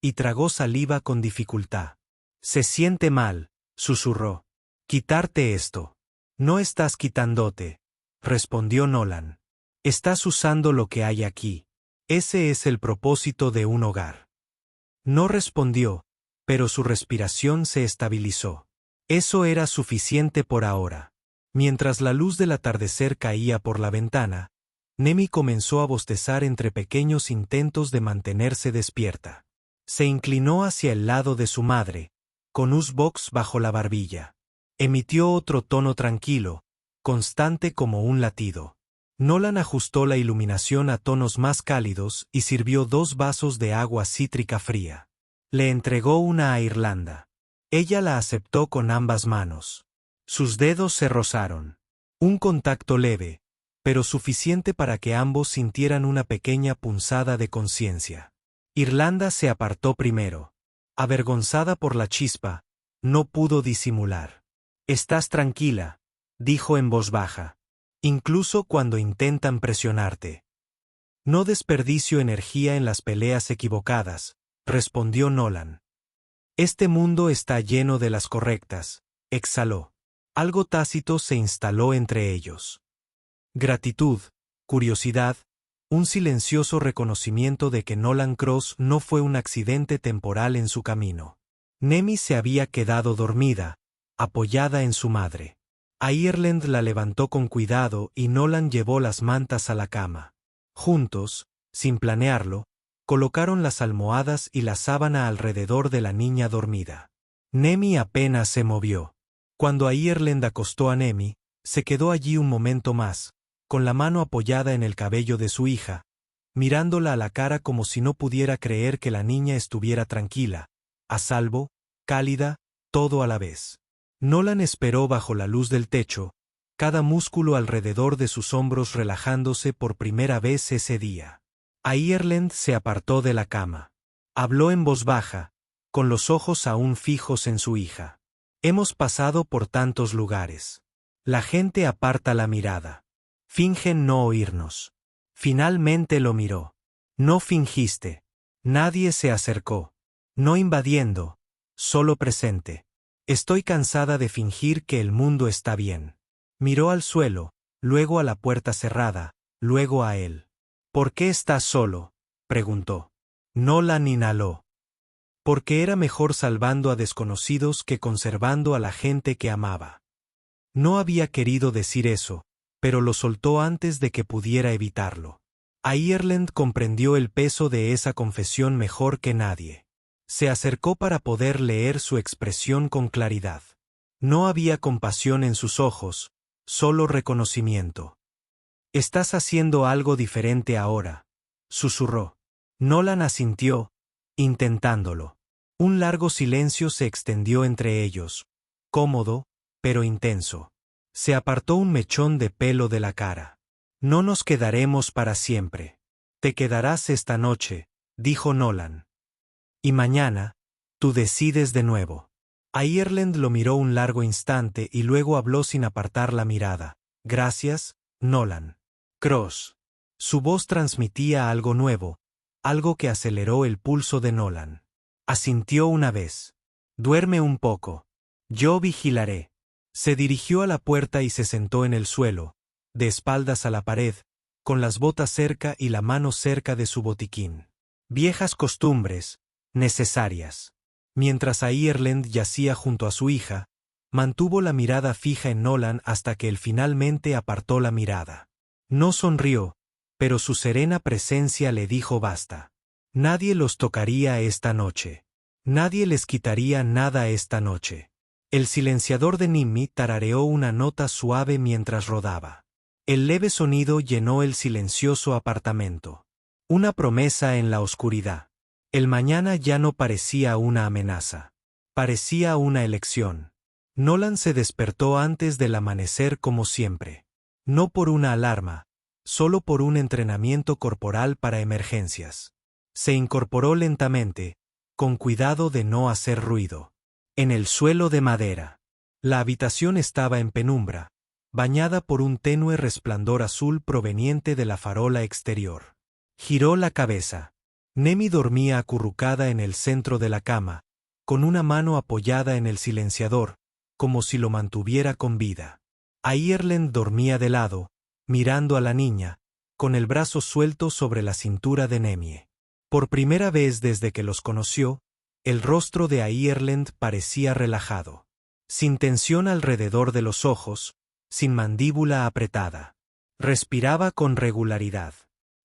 y tragó saliva con dificultad. Se siente mal, susurró. Quitarte esto. No estás quitándote, respondió Nolan. Estás usando lo que hay aquí. Ese es el propósito de un hogar. No respondió, pero su respiración se estabilizó. Eso era suficiente por ahora. Mientras la luz del atardecer caía por la ventana, Nemi comenzó a bostezar entre pequeños intentos de mantenerse despierta. Se inclinó hacia el lado de su madre, con Usbox bajo la barbilla. Emitió otro tono tranquilo, constante como un latido. Nolan ajustó la iluminación a tonos más cálidos y sirvió 2 vasos de agua cítrica fría. Le entregó una a Irlanda. Ella la aceptó con ambas manos. Sus dedos se rozaron. Un contacto leve, pero suficiente para que ambos sintieran una pequeña punzada de conciencia. Irlanda se apartó primero. Avergonzada por la chispa, no pudo disimular. «Estás tranquila», dijo en voz baja. «Incluso cuando intentan presionarte». «No desperdicio energía en las peleas equivocadas», respondió Nolan. «Este mundo está lleno de las correctas», exhaló. Algo tácito se instaló entre ellos. Gratitud, curiosidad, un silencioso reconocimiento de que Nolan Cross no fue un accidente temporal en su camino. Nemi se había quedado dormida, apoyada en su madre. Ireland la levantó con cuidado y Nolan llevó las mantas a la cama. Juntos, sin planearlo, colocaron las almohadas y la sábana alrededor de la niña dormida. Nemi apenas se movió. Cuando Ireland acostó a Nemi, se quedó allí un momento más, con la mano apoyada en el cabello de su hija, mirándola a la cara como si no pudiera creer que la niña estuviera tranquila, a salvo, cálida, todo a la vez. Nolan esperó bajo la luz del techo, cada músculo alrededor de sus hombros relajándose por primera vez ese día. Ireland se apartó de la cama. Habló en voz baja, con los ojos aún fijos en su hija. Hemos pasado por tantos lugares. La gente aparta la mirada. Fingen no oírnos. Finalmente lo miró. No fingiste. Nadie se acercó. No invadiendo, solo presente. Estoy cansada de fingir que el mundo está bien. Miró al suelo, luego a la puerta cerrada, luego a él. ¿Por qué estás solo?, preguntó. Nolan inhaló. Porque era mejor salvando a desconocidos que conservando a la gente que amaba. No había querido decir eso, pero lo soltó antes de que pudiera evitarlo. Ireland comprendió el peso de esa confesión mejor que nadie. Se acercó para poder leer su expresión con claridad. No había compasión en sus ojos, solo reconocimiento. «Estás haciendo algo diferente ahora», susurró. Nolan asintió, intentándolo. Un largo silencio se extendió entre ellos, cómodo, pero intenso. Se apartó un mechón de pelo de la cara. «No nos quedaremos para siempre. Te quedarás esta noche», dijo Nolan. «Y mañana, tú decides de nuevo». Ireland lo miró un largo instante y luego habló sin apartar la mirada. «Gracias, Nolan Cross». Su voz transmitía algo nuevo, algo que aceleró el pulso de Nolan. Asintió una vez. «Duerme un poco. Yo vigilaré». Se dirigió a la puerta y se sentó en el suelo, de espaldas a la pared, con las botas cerca y la mano cerca de su botiquín. Viejas costumbres, necesarias. Mientras Ireland yacía junto a su hija, mantuvo la mirada fija en Nolan hasta que él finalmente apartó la mirada. No sonrió, pero su serena presencia le dijo basta. Nadie los tocaría esta noche. Nadie les quitaría nada esta noche. El silenciador de Nimmi tarareó una nota suave mientras rodaba. El leve sonido llenó el silencioso apartamento. Una promesa en la oscuridad. El mañana ya no parecía una amenaza. Parecía una elección. Nolan se despertó antes del amanecer como siempre. No por una alarma, solo por un entrenamiento corporal para emergencias. Se incorporó lentamente, con cuidado de no hacer ruido. En el suelo de madera. La habitación estaba en penumbra, bañada por un tenue resplandor azul proveniente de la farola exterior. Giró la cabeza. Nemi dormía acurrucada en el centro de la cama, con una mano apoyada en el silenciador, como si lo mantuviera con vida. Ireland dormía de lado, mirando a la niña, con el brazo suelto sobre la cintura de Nemi. Por primera vez desde que los conoció, el rostro de Ireland parecía relajado. Sin tensión alrededor de los ojos, sin mandíbula apretada. Respiraba con regularidad.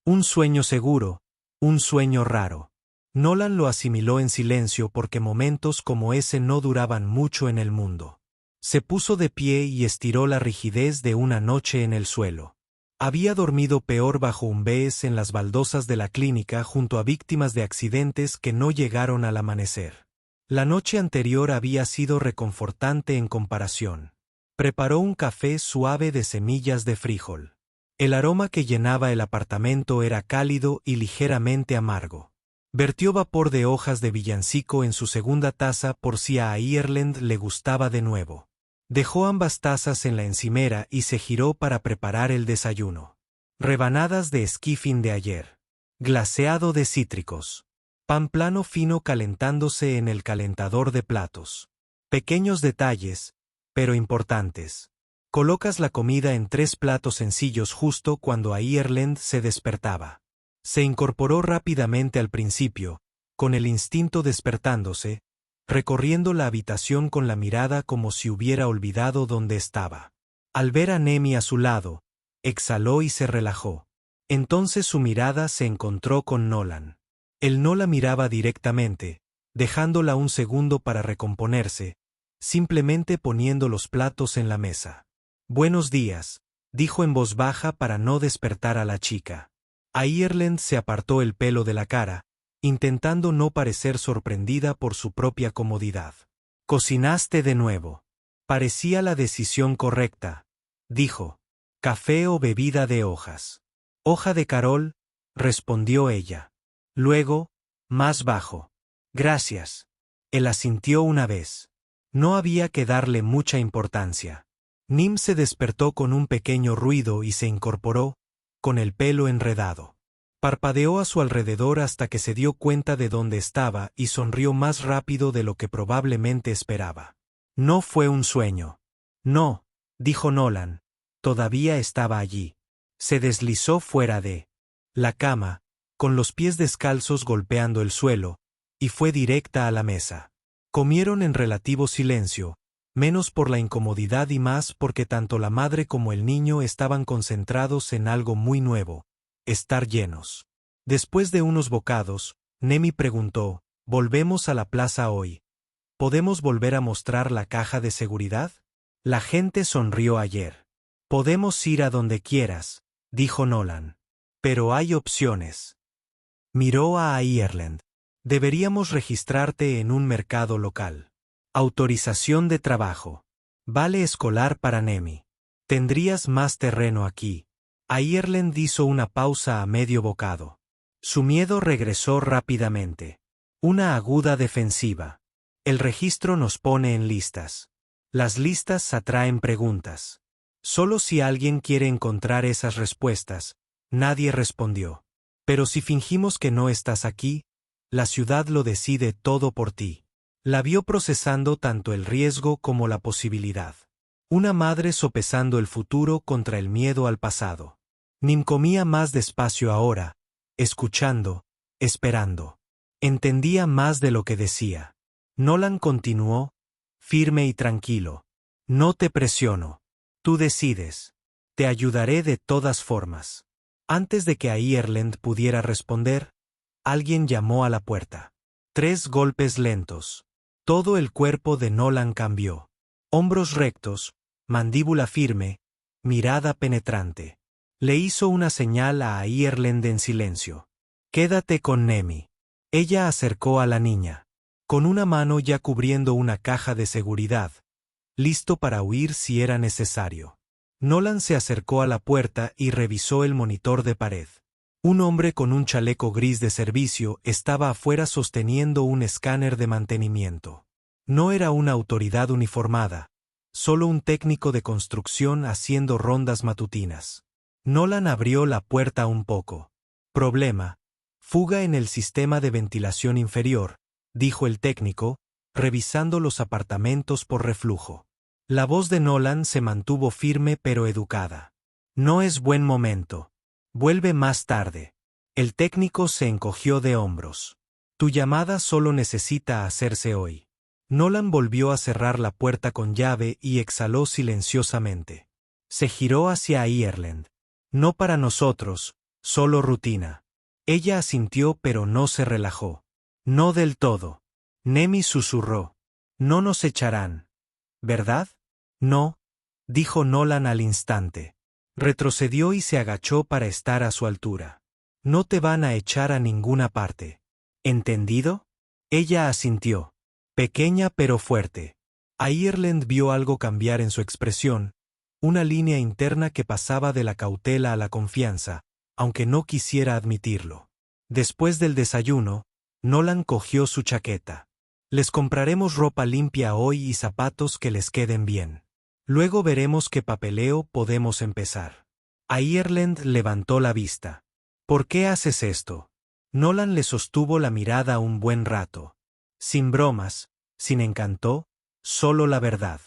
Un sueño seguro, un sueño raro. Nolan lo asimiló en silencio porque momentos como ese no duraban mucho en el mundo. Se puso de pie y estiró la rigidez de una noche en el suelo. Había dormido peor bajo un BES en las baldosas de la clínica junto a víctimas de accidentes que no llegaron al amanecer. La noche anterior había sido reconfortante en comparación. Preparó un café suave de semillas de frijol. El aroma que llenaba el apartamento era cálido y ligeramente amargo. Vertió vapor de hojas de villancico en su segunda taza por si a Ireland le gustaba de nuevo. Dejó ambas tazas en la encimera y se giró para preparar el desayuno. Rebanadas de esquifín de ayer. Glaseado de cítricos. Pan plano fino calentándose en el calentador de platos. Pequeños detalles, pero importantes. Colocas la comida en 3 platos sencillos justo cuando Ireland se despertaba. Se incorporó rápidamente al principio, con el instinto despertándose, recorriendo la habitación con la mirada como si hubiera olvidado dónde estaba. Al ver a Nemi a su lado, exhaló y se relajó. Entonces su mirada se encontró con Nolan. Él no la miraba directamente, dejándola un segundo para recomponerse, simplemente poniendo los platos en la mesa. «Buenos días», dijo en voz baja para no despertar a la chica. Ireland se apartó el pelo de la cara, intentando no parecer sorprendida por su propia comodidad. «¿Cocinaste de nuevo?» Parecía la decisión correcta, dijo. «¿Café o bebida de hojas?» «Hoja de Carol», respondió ella. Luego, más bajo. «Gracias». Él asintió una vez. No había que darle mucha importancia. Nim se despertó con un pequeño ruido y se incorporó, con el pelo enredado. Parpadeó a su alrededor hasta que se dio cuenta de dónde estaba y sonrió más rápido de lo que probablemente esperaba. No fue un sueño. «No», dijo Nolan. Todavía estaba allí. Se deslizó fuera de la cama, con los pies descalzos golpeando el suelo, y fue directa a la mesa. Comieron en relativo silencio, menos por la incomodidad y más porque tanto la madre como el niño estaban concentrados en algo muy nuevo: estar llenos. Después de unos bocados, Nemi preguntó: «¿Volvemos a la plaza hoy? ¿Podemos volver a mostrar la caja de seguridad?» La gente sonrió ayer. «Podemos ir a donde quieras», dijo Nolan. «Pero hay opciones». Miró a Ireland. «Deberíamos registrarte en un mercado local. Autorización de trabajo. Vale escolar para Nemi. Tendrías más terreno aquí». Ireland hizo una pausa a medio bocado. Su miedo regresó rápidamente. Una aguda defensiva. «El registro nos pone en listas. Las listas atraen preguntas. Solo si alguien quiere encontrar esas respuestas». Nadie respondió. «Pero si fingimos que no estás aquí, la ciudad lo decide todo por ti». La vio procesando tanto el riesgo como la posibilidad. Una madre sopesando el futuro contra el miedo al pasado. Nim comía más despacio ahora, escuchando, esperando. Entendía más de lo que decía. Nolan continuó, firme y tranquilo. «No te presiono. Tú decides. Te ayudaré de todas formas». Antes de que Ireland pudiera responder, alguien llamó a la puerta. 3 golpes lentos. Todo el cuerpo de Nolan cambió. Hombros rectos, mandíbula firme, mirada penetrante. Le hizo una señal a Ireland en silencio. «Quédate con Nemi». Ella acercó a la niña, con una mano ya cubriendo una caja de seguridad, listo para huir si era necesario. Nolan se acercó a la puerta y revisó el monitor de pared. Un hombre con un chaleco gris de servicio estaba afuera sosteniendo un escáner de mantenimiento. No era una autoridad uniformada, Solo un técnico de construcción haciendo rondas matutinas. Nolan abrió la puerta un poco. Problema. Fuga en el sistema de ventilación inferior, dijo el técnico, revisando los apartamentos por reflujo. La voz de Nolan se mantuvo firme pero educada. No es buen momento. Vuelve más tarde. El técnico se encogió de hombros. Tu llamada solo necesita hacerse hoy. Nolan volvió a cerrar la puerta con llave y exhaló silenciosamente. Se giró hacia Ireland. No para nosotros, solo rutina. Ella asintió pero no se relajó. No del todo. Nemi susurró. No nos echarán. ¿Verdad? No, dijo Nolan al instante. Retrocedió y se agachó para estar a su altura. No te van a echar a ninguna parte. ¿Entendido? Ella asintió. Pequeña pero fuerte. Ireland vio algo cambiar en su expresión, una línea interna que pasaba de la cautela a la confianza, aunque no quisiera admitirlo. Después del desayuno, Nolan cogió su chaqueta. Les compraremos ropa limpia hoy y zapatos que les queden bien. Luego veremos qué papeleo podemos empezar. Ireland levantó la vista. ¿Por qué haces esto? Nolan le sostuvo la mirada un buen rato. Sin bromas, sin encanto, solo la verdad.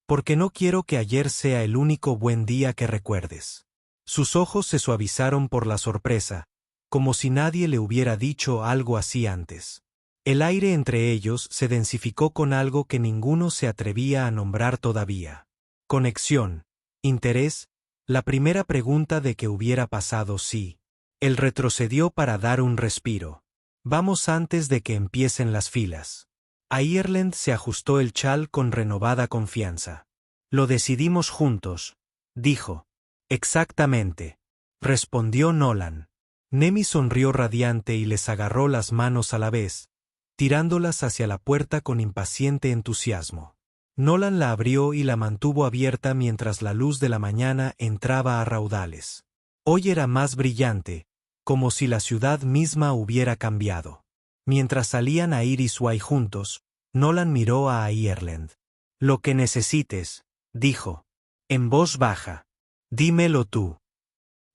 Porque no quiero que ayer sea el único buen día que recuerdes. Sus ojos se suavizaron por la sorpresa, como si nadie le hubiera dicho algo así antes. El aire entre ellos se densificó con algo que ninguno se atrevía a nombrar todavía. Conexión, interés, la primera pregunta de qué hubiera pasado si. Él retrocedió para dar un respiro. Vamos antes de que empiecen las filas. Ireland se ajustó el chal con renovada confianza. Lo decidimos juntos, dijo. Exactamente, respondió Nolan. Nemi sonrió radiante y les agarró las manos a la vez, tirándolas hacia la puerta con impaciente entusiasmo. Nolan la abrió y la mantuvo abierta mientras la luz de la mañana entraba a raudales. Hoy era más brillante, como si la ciudad misma hubiera cambiado. Mientras salían a Irisway juntos, Nolan miró a Ireland. Lo que necesites, dijo. En voz baja. Dímelo tú.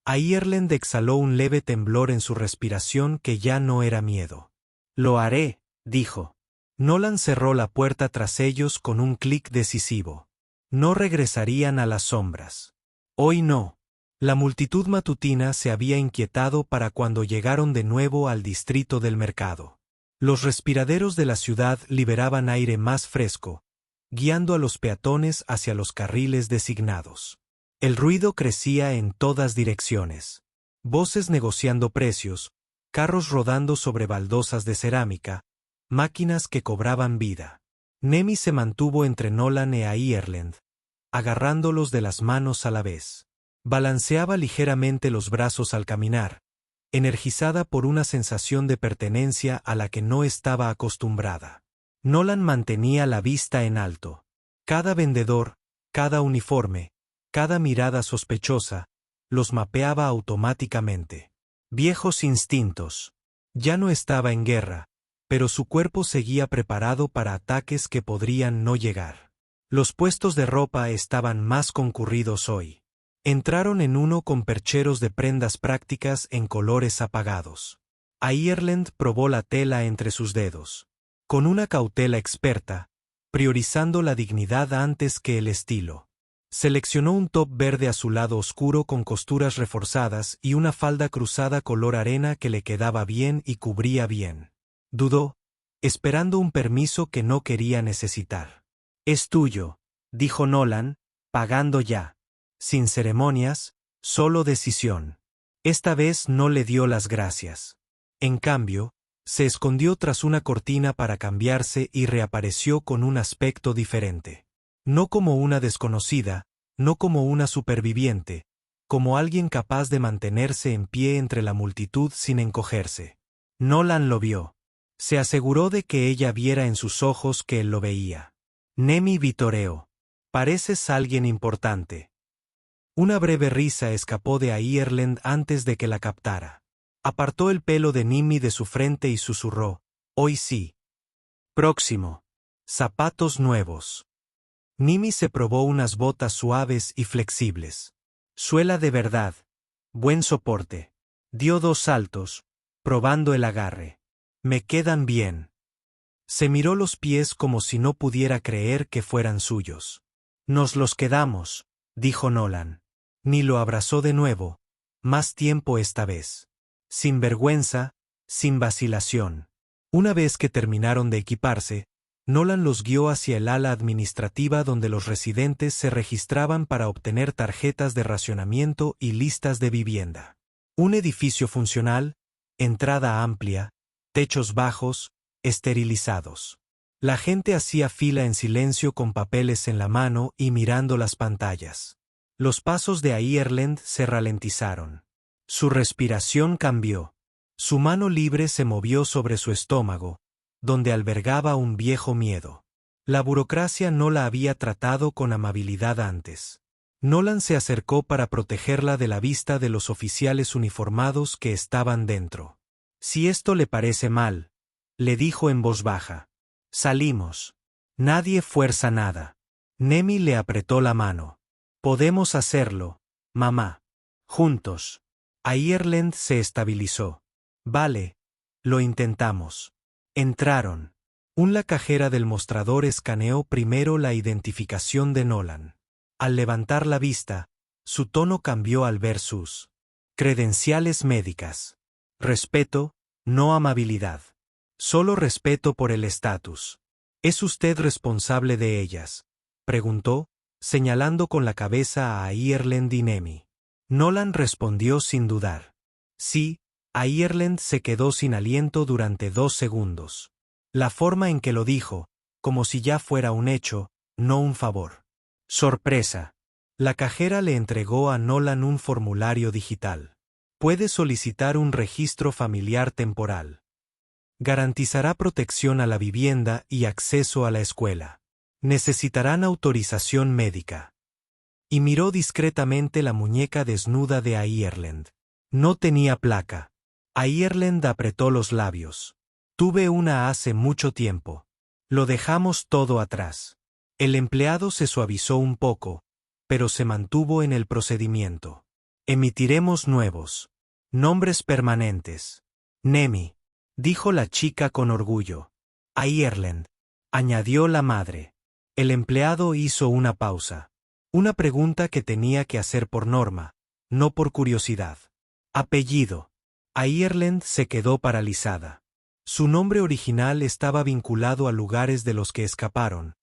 Ireland exhaló un leve temblor en su respiración que ya no era miedo. Lo haré, dijo. Nolan cerró la puerta tras ellos con un clic decisivo. No regresarían a las sombras. Hoy no. La multitud matutina se había inquietado para cuando llegaron de nuevo al distrito del mercado. Los respiraderos de la ciudad liberaban aire más fresco, guiando a los peatones hacia los carriles designados. El ruido crecía en todas direcciones. Voces negociando precios, carros rodando sobre baldosas de cerámica, máquinas que cobraban vida. Nemi se mantuvo entre Nolan e Ireland, agarrándolos de las manos a la vez. Balanceaba ligeramente los brazos al caminar, energizada por una sensación de pertenencia a la que no estaba acostumbrada. Nolan mantenía la vista en alto. Cada vendedor, cada uniforme, cada mirada sospechosa, los mapeaba automáticamente. Viejos instintos. Ya no estaba en guerra, pero su cuerpo seguía preparado para ataques que podrían no llegar. Los puestos de ropa estaban más concurridos hoy. Entraron en uno con percheros de prendas prácticas en colores apagados. Ireland probó la tela entre sus dedos. Con una cautela experta, priorizando la dignidad antes que el estilo. Seleccionó un top verde azulado oscuro con costuras reforzadas y una falda cruzada color arena que le quedaba bien y cubría bien. Dudó, esperando un permiso que no quería necesitar. Es tuyo, dijo Nolan, pagando ya. Sin ceremonias, solo decisión. Esta vez no le dio las gracias. En cambio, se escondió tras una cortina para cambiarse y reapareció con un aspecto diferente. No como una desconocida, no como una superviviente, como alguien capaz de mantenerse en pie entre la multitud sin encogerse. Nolan lo vio. Se aseguró de que ella viera en sus ojos que él lo veía. Nemi vitoreó. Pareces alguien importante. Una breve risa escapó de Ireland antes de que la captara. Apartó el pelo de Nimi de su frente y susurró, hoy sí. Próximo. Zapatos nuevos. Nimi se probó unas botas suaves y flexibles. Suela de verdad. Buen soporte. Dio 2 saltos, probando el agarre. Me quedan bien. Se miró los pies como si no pudiera creer que fueran suyos. Nos los quedamos, dijo Nolan. Ni lo abrazó de nuevo, más tiempo esta vez. Sin vergüenza, sin vacilación. Una vez que terminaron de equiparse, Nolan los guió hacia el ala administrativa donde los residentes se registraban para obtener tarjetas de racionamiento y listas de vivienda. Un edificio funcional, entrada amplia, techos bajos, esterilizados. La gente hacía fila en silencio con papeles en la mano y mirando las pantallas. Los pasos de Ireland se ralentizaron. Su respiración cambió. Su mano libre se movió sobre su estómago, donde albergaba un viejo miedo. La burocracia no la había tratado con amabilidad antes. Nolan se acercó para protegerla de la vista de los oficiales uniformados que estaban dentro. Si esto le parece mal, le dijo en voz baja. Salimos. Nadie fuerza nada. Nemi le apretó la mano. Podemos hacerlo, mamá. Juntos. Ireland se estabilizó. Vale. Lo intentamos. Entraron. La cajera del mostrador escaneó primero la identificación de Nolan. Al levantar la vista, su tono cambió al ver sus credenciales médicas. Respeto, no amabilidad. Solo respeto por el estatus. ¿Es usted responsable de ellas?, preguntó, señalando con la cabeza a Ireland y Nemi. Nolan respondió sin dudar. Sí. Ireland se quedó sin aliento durante 2 segundos. La forma en que lo dijo, como si ya fuera un hecho, no un favor. Sorpresa. La cajera le entregó a Nolan un formulario digital. Puede solicitar un registro familiar temporal. Garantizará protección a la vivienda y acceso a la escuela. Necesitarán autorización médica. Y miró discretamente la muñeca desnuda de Ireland. No tenía placa. Ireland apretó los labios. Tuve una hace mucho tiempo. Lo dejamos todo atrás. El empleado se suavizó un poco, pero se mantuvo en el procedimiento. Emitiremos nuevos. Nombres permanentes. Nemi, dijo la chica con orgullo. Ireland, añadió la madre. El empleado hizo una pausa. Una pregunta que tenía que hacer por norma, no por curiosidad. Apellido. Ireland se quedó paralizada. Su nombre original estaba vinculado a lugares de los que escaparon,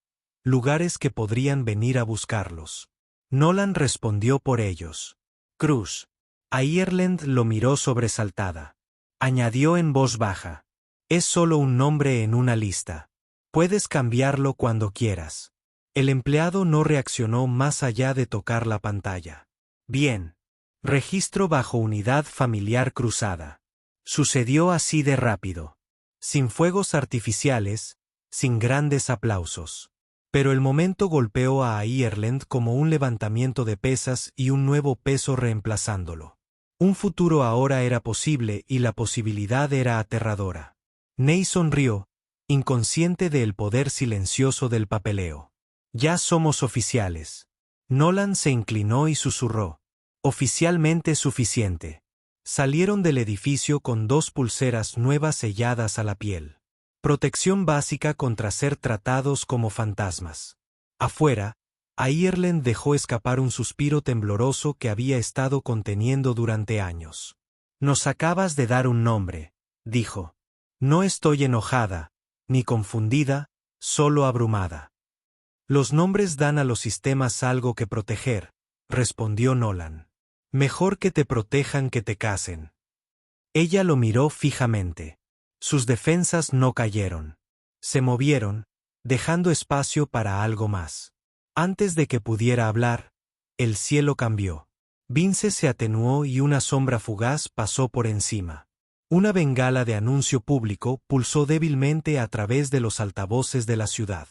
lugares que podrían venir a buscarlos. Nolan respondió por ellos. Cruz. Ireland lo miró sobresaltada. Añadió en voz baja. Es solo un nombre en una lista. Puedes cambiarlo cuando quieras. El empleado no reaccionó más allá de tocar la pantalla. Bien. Registro bajo unidad familiar cruzada. Sucedió así de rápido. Sin fuegos artificiales, sin grandes aplausos. Pero el momento golpeó a Ireland como un levantamiento de pesas y un nuevo peso reemplazándolo. Un futuro ahora era posible y la posibilidad era aterradora. Ney sonrió, inconsciente del poder silencioso del papeleo. Ya somos oficiales. Nolan se inclinó y susurró. Oficialmente suficiente. Salieron del edificio con 2 pulseras nuevas selladas a la piel. Protección básica contra ser tratados como fantasmas. Afuera, Ireland dejó escapar un suspiro tembloroso que había estado conteniendo durante años. Nos acabas de dar un nombre, dijo. No estoy enojada, ni confundida, solo abrumada. Los nombres dan a los sistemas algo que proteger, respondió Nolan. Mejor que te protejan que te casen. Ella lo miró fijamente. Sus defensas no cayeron. Se movieron, dejando espacio para algo más. Antes de que pudiera hablar, el cielo cambió. Vince se atenuó y una sombra fugaz pasó por encima. Una bengala de anuncio público pulsó débilmente a través de los altavoces de la ciudad.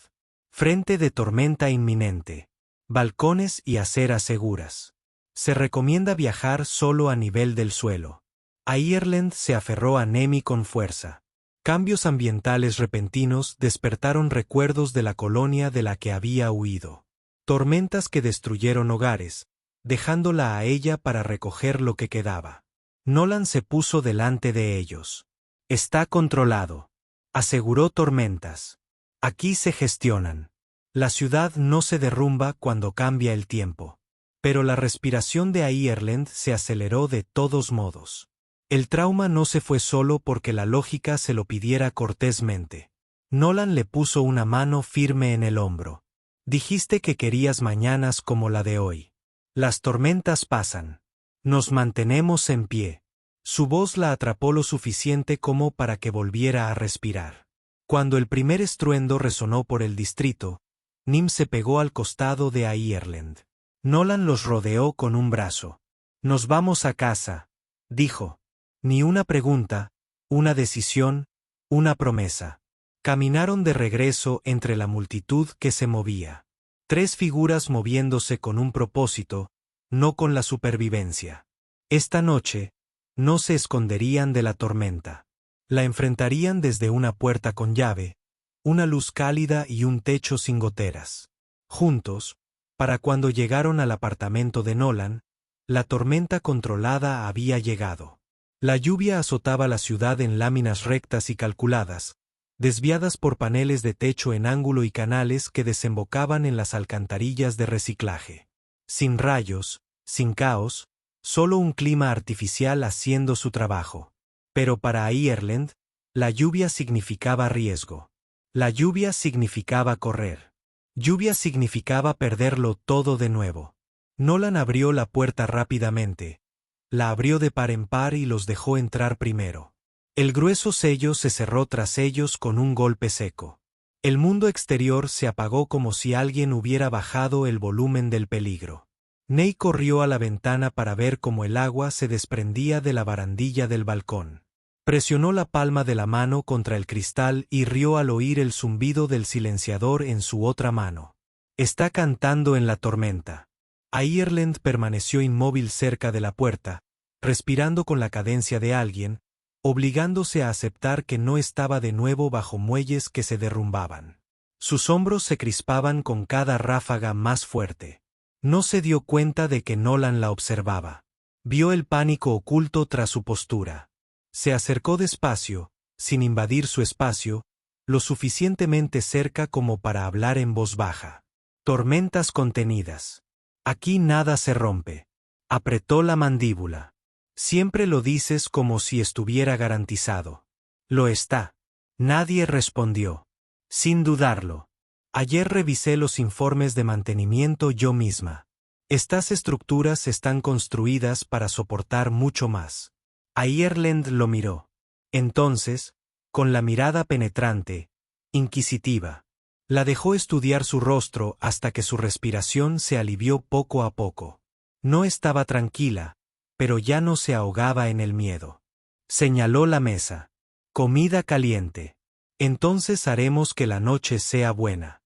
Frente de tormenta inminente. Balcones y aceras seguras. Se recomienda viajar solo a nivel del suelo. Ireland se aferró a Nemi con fuerza. Cambios ambientales repentinos despertaron recuerdos de la colonia de la que había huido. Tormentas que destruyeron hogares, dejándola a ella para recoger lo que quedaba. Nolan se puso delante de ellos. Está controlado, aseguró Tormentas. Aquí se gestionan. La ciudad no se derrumba cuando cambia el tiempo. Pero la respiración de Ireland se aceleró de todos modos. El trauma no se fue solo porque la lógica se lo pidiera cortésmente. Nolan le puso una mano firme en el hombro. Dijiste que querías mañanas como la de hoy. Las tormentas pasan. Nos mantenemos en pie. Su voz la atrapó lo suficiente como para que volviera a respirar. Cuando el primer estruendo resonó por el distrito, Nim se pegó al costado de Ireland. Nolan los rodeó con un brazo. Nos vamos a casa, dijo. Ni una pregunta, una decisión, una promesa. Caminaron de regreso entre la multitud que se movía. 3 figuras moviéndose con un propósito, no con la supervivencia. Esta noche, no se esconderían de la tormenta. La enfrentarían desde una puerta con llave, una luz cálida y un techo sin goteras. Juntos, para cuando llegaron al apartamento de Nolan, la tormenta controlada había llegado. La lluvia azotaba la ciudad en láminas rectas y calculadas, desviadas por paneles de techo en ángulo y canales que desembocaban en las alcantarillas de reciclaje. Sin rayos, sin caos, solo un clima artificial haciendo su trabajo. Pero para Ireland, la lluvia significaba riesgo. La lluvia significaba correr. Lluvia significaba perderlo todo de nuevo. Nolan abrió la puerta rápidamente. La abrió de par en par y los dejó entrar primero. El grueso sello se cerró tras ellos con un golpe seco. El mundo exterior se apagó como si alguien hubiera bajado el volumen del peligro. Ney corrió a la ventana para ver cómo el agua se desprendía de la barandilla del balcón. Presionó la palma de la mano contra el cristal y rió al oír el zumbido del silenciador en su otra mano. Está cantando en la tormenta. Ireland permaneció inmóvil cerca de la puerta, respirando con la cadencia de alguien, obligándose a aceptar que no estaba de nuevo bajo muelles que se derrumbaban. Sus hombros se crispaban con cada ráfaga más fuerte. No se dio cuenta de que Nolan la observaba. Vio el pánico oculto tras su postura. Se acercó despacio, sin invadir su espacio, lo suficientemente cerca como para hablar en voz baja. Tormentas contenidas. Aquí nada se rompe. Apretó la mandíbula. Siempre lo dices como si estuviera garantizado. Lo está. Nadie respondió. Sin dudarlo. Ayer revisé los informes de mantenimiento yo misma. Estas estructuras están construidas para soportar mucho más. Ireland lo miró. Entonces, con la mirada penetrante, inquisitiva, la dejó estudiar su rostro hasta que su respiración se alivió poco a poco. No estaba tranquila, pero ya no se ahogaba en el miedo. Señaló la mesa. Comida caliente. Entonces haremos que la noche sea buena.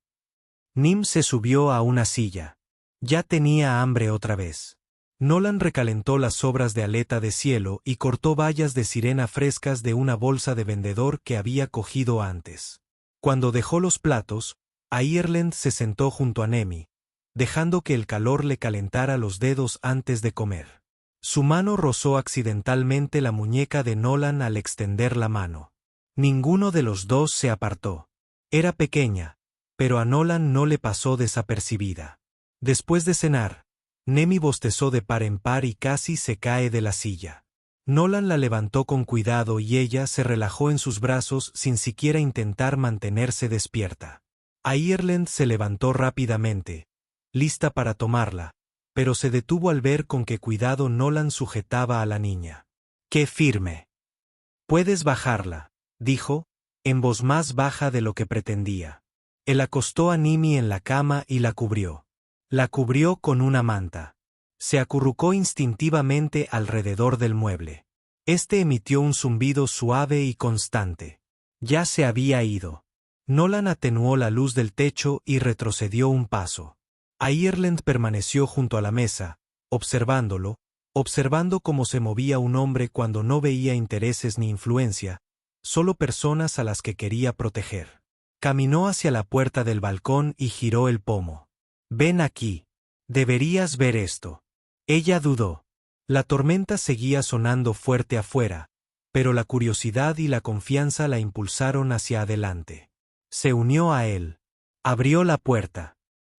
Nim se subió a una silla. Ya tenía hambre otra vez. Nolan recalentó las sobras de aleta de cielo y cortó bayas de sirena frescas de una bolsa de vendedor que había cogido antes. Cuando dejó los platos, Ireland se sentó junto a Nemi, dejando que el calor le calentara los dedos antes de comer. Su mano rozó accidentalmente la muñeca de Nolan al extender la mano. Ninguno de los dos se apartó. Era pequeña, pero a Nolan no le pasó desapercibida. Después de cenar, Nemi bostezó de par en par y casi se cae de la silla. Nolan la levantó con cuidado y ella se relajó en sus brazos sin siquiera intentar mantenerse despierta. Ireland se levantó rápidamente, lista para tomarla, pero se detuvo al ver con qué cuidado Nolan sujetaba a la niña. ¡Qué firme! Puedes bajarla, dijo, en voz más baja de lo que pretendía. Él acostó a Nimi en la cama y la cubrió. La cubrió con una manta. Se acurrucó instintivamente alrededor del mueble. Este emitió un zumbido suave y constante. Ya se había ido. Nolan atenuó la luz del techo y retrocedió un paso. Ireland permaneció junto a la mesa, observándolo, observando cómo se movía un hombre cuando no veía intereses ni influencia, solo personas a las que quería proteger. Caminó hacia la puerta del balcón y giró el pomo. Ven aquí. Deberías ver esto. Ella dudó. La tormenta seguía sonando fuerte afuera, pero la curiosidad y la confianza la impulsaron hacia adelante. Se unió a él. Abrió la puerta.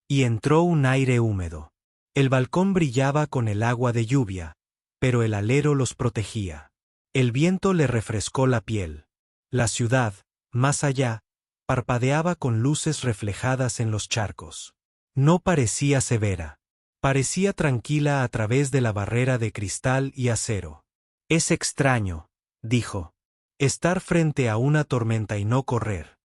Y entró un aire húmedo. El balcón brillaba con el agua de lluvia, pero el alero los protegía. El viento le refrescó la piel. La ciudad, más allá, parpadeaba con luces reflejadas en los charcos. No parecía severa. Parecía tranquila a través de la barrera de cristal y acero. Es extraño, dijo. Estar frente a una tormenta y no correr.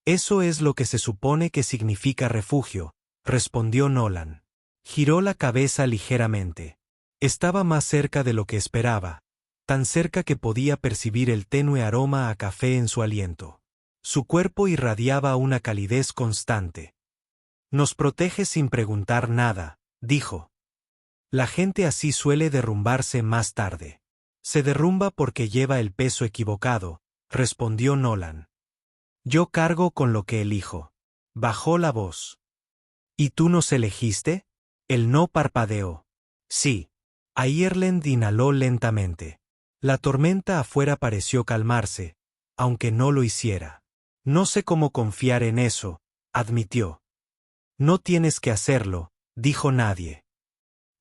Eso es lo que se supone que significa refugio, respondió Nolan. Giró la cabeza ligeramente. Estaba más cerca de lo que esperaba, tan cerca que podía percibir el tenue aroma a café en su aliento. Su cuerpo irradiaba una calidez constante. Nos protege sin preguntar nada, dijo. La gente así suele derrumbarse más tarde. Se derrumba porque lleva el peso equivocado, respondió Nolan. Yo cargo con lo que elijo. Bajó la voz. ¿Y tú nos elegiste? Él no parpadeó. Sí. Ireland inhaló lentamente. La tormenta afuera pareció calmarse, aunque no lo hiciera. No sé cómo confiar en eso, admitió. No tienes que hacerlo, dijo nadie.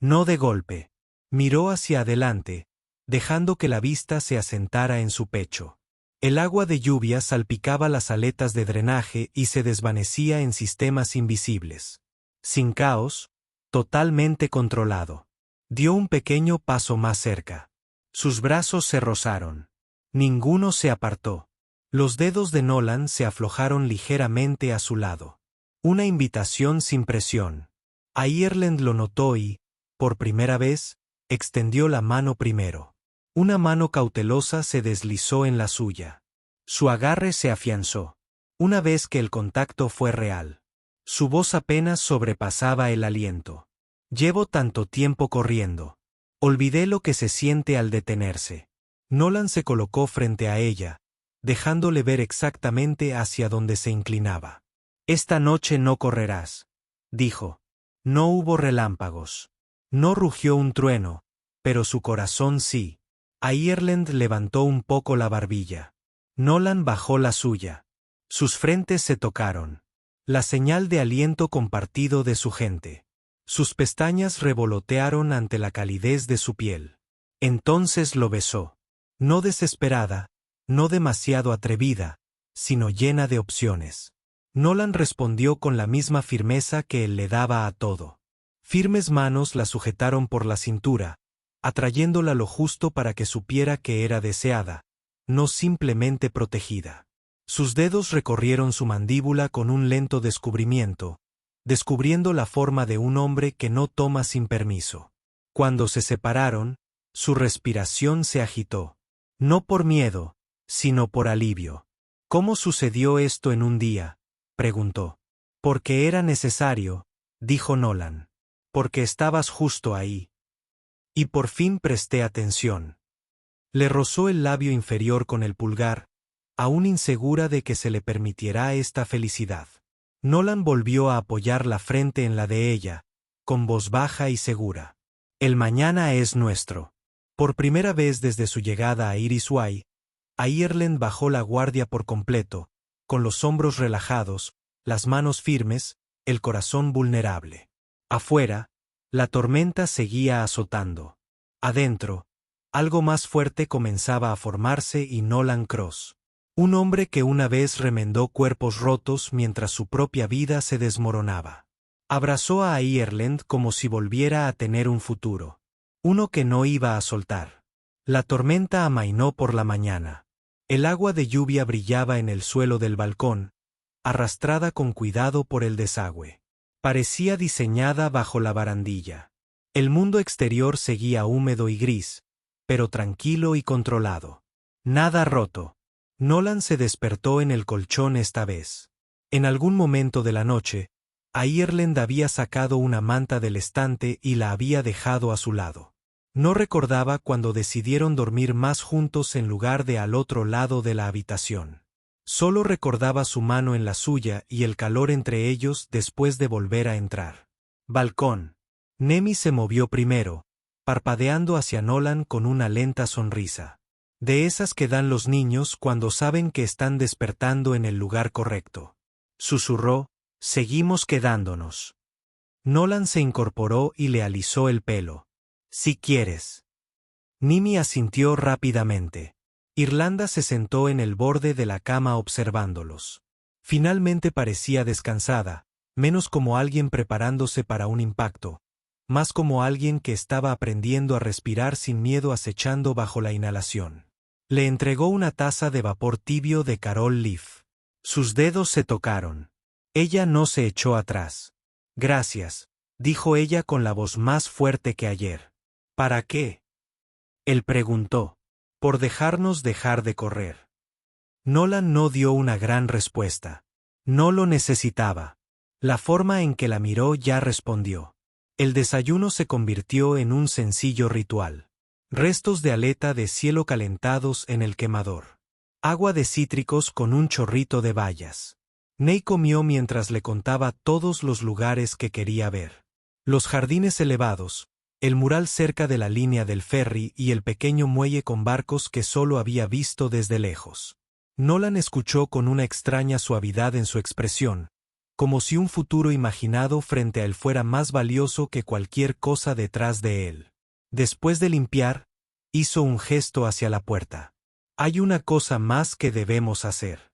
No de golpe. Miró hacia adelante, dejando que la vista se asentara en su pecho. El agua de lluvia salpicaba las aletas de drenaje y se desvanecía en sistemas invisibles. Sin caos, totalmente controlado. Dio un pequeño paso más cerca. Sus brazos se rozaron. Ninguno se apartó. Los dedos de Nolan se aflojaron ligeramente a su lado. Una invitación sin presión. Ireland lo notó y, por primera vez, extendió la mano primero. Una mano cautelosa se deslizó en la suya. Su agarre se afianzó. Una vez que el contacto fue real. Su voz apenas sobrepasaba el aliento. Llevo tanto tiempo corriendo. Olvidé lo que se siente al detenerse. Nolan se colocó frente a ella, dejándole ver exactamente hacia donde se inclinaba. Esta noche no correrás, dijo. No hubo relámpagos. No rugió un trueno, pero su corazón sí. Ireland levantó un poco la barbilla. Nolan bajó la suya. Sus frentes se tocaron. La señal de aliento compartido de su gente. Sus pestañas revolotearon ante la calidez de su piel. Entonces lo besó. No desesperada, no demasiado atrevida, sino llena de opciones. Nolan respondió con la misma firmeza que él le daba a todo. Firmes manos la sujetaron por la cintura, atrayéndola lo justo para que supiera que era deseada, no simplemente protegida. Sus dedos recorrieron su mandíbula con un lento descubrimiento, descubriendo la forma de un hombre que no toma sin permiso. Cuando se separaron, su respiración se agitó. No por miedo, sino por alivio. ¿Cómo sucedió esto en un día?, preguntó. Porque era necesario, dijo Nolan. Porque estabas justo ahí. Y por fin presté atención. Le rozó el labio inferior con el pulgar, aún insegura de que se le permitiera esta felicidad. Nolan volvió a apoyar la frente en la de ella, con voz baja y segura. El mañana es nuestro. Por primera vez desde su llegada a Irisway, Ireland bajó la guardia por completo, con los hombros relajados, las manos firmes, el corazón vulnerable. Afuera, la tormenta seguía azotando. Adentro, algo más fuerte comenzaba a formarse y Nolan Cross. Un hombre que una vez remendó cuerpos rotos mientras su propia vida se desmoronaba. Abrazó a Ireland como si volviera a tener un futuro. Uno que no iba a soltar. La tormenta amainó por la mañana. El agua de lluvia brillaba en el suelo del balcón, arrastrada con cuidado por el desagüe. Parecía diseñada bajo la barandilla. El mundo exterior seguía húmedo y gris, pero tranquilo y controlado. Nada roto. Nolan se despertó en el colchón esta vez. En algún momento de la noche, Ireland había sacado una manta del estante y la había dejado a su lado. No recordaba cuando decidieron dormir más juntos en lugar de al otro lado de la habitación. Solo recordaba su mano en la suya y el calor entre ellos después de volver a entrar. Balcón. Nemi se movió primero, parpadeando hacia Nolan con una lenta sonrisa. De esas que dan los niños cuando saben que están despertando en el lugar correcto. Susurró, seguimos quedándonos. Nolan se incorporó y le alisó el pelo. Si quieres. Nimi asintió rápidamente. Irlanda se sentó en el borde de la cama observándolos. Finalmente parecía descansada, menos como alguien preparándose para un impacto, más como alguien que estaba aprendiendo a respirar sin miedo acechando bajo la inhalación. Le entregó una taza de vapor tibio de Carol Leaf. Sus dedos se tocaron. Ella no se echó atrás. Gracias, dijo ella con la voz más fuerte que ayer. ¿Para qué? Él preguntó. Por dejarnos dejar de correr. Nolan no dio una gran respuesta. No lo necesitaba. La forma en que la miró ya respondió. El desayuno se convirtió en un sencillo ritual. Restos de aleta de cielo calentados en el quemador. Agua de cítricos con un chorrito de bayas. Ney comió mientras le contaba todos los lugares que quería ver. Los jardines elevados, el mural cerca de la línea del ferry y el pequeño muelle con barcos que solo había visto desde lejos. Nolan escuchó con una extraña suavidad en su expresión, como si un futuro imaginado frente a él fuera más valioso que cualquier cosa detrás de él. Después de limpiar, hizo un gesto hacia la puerta. Hay una cosa más que debemos hacer.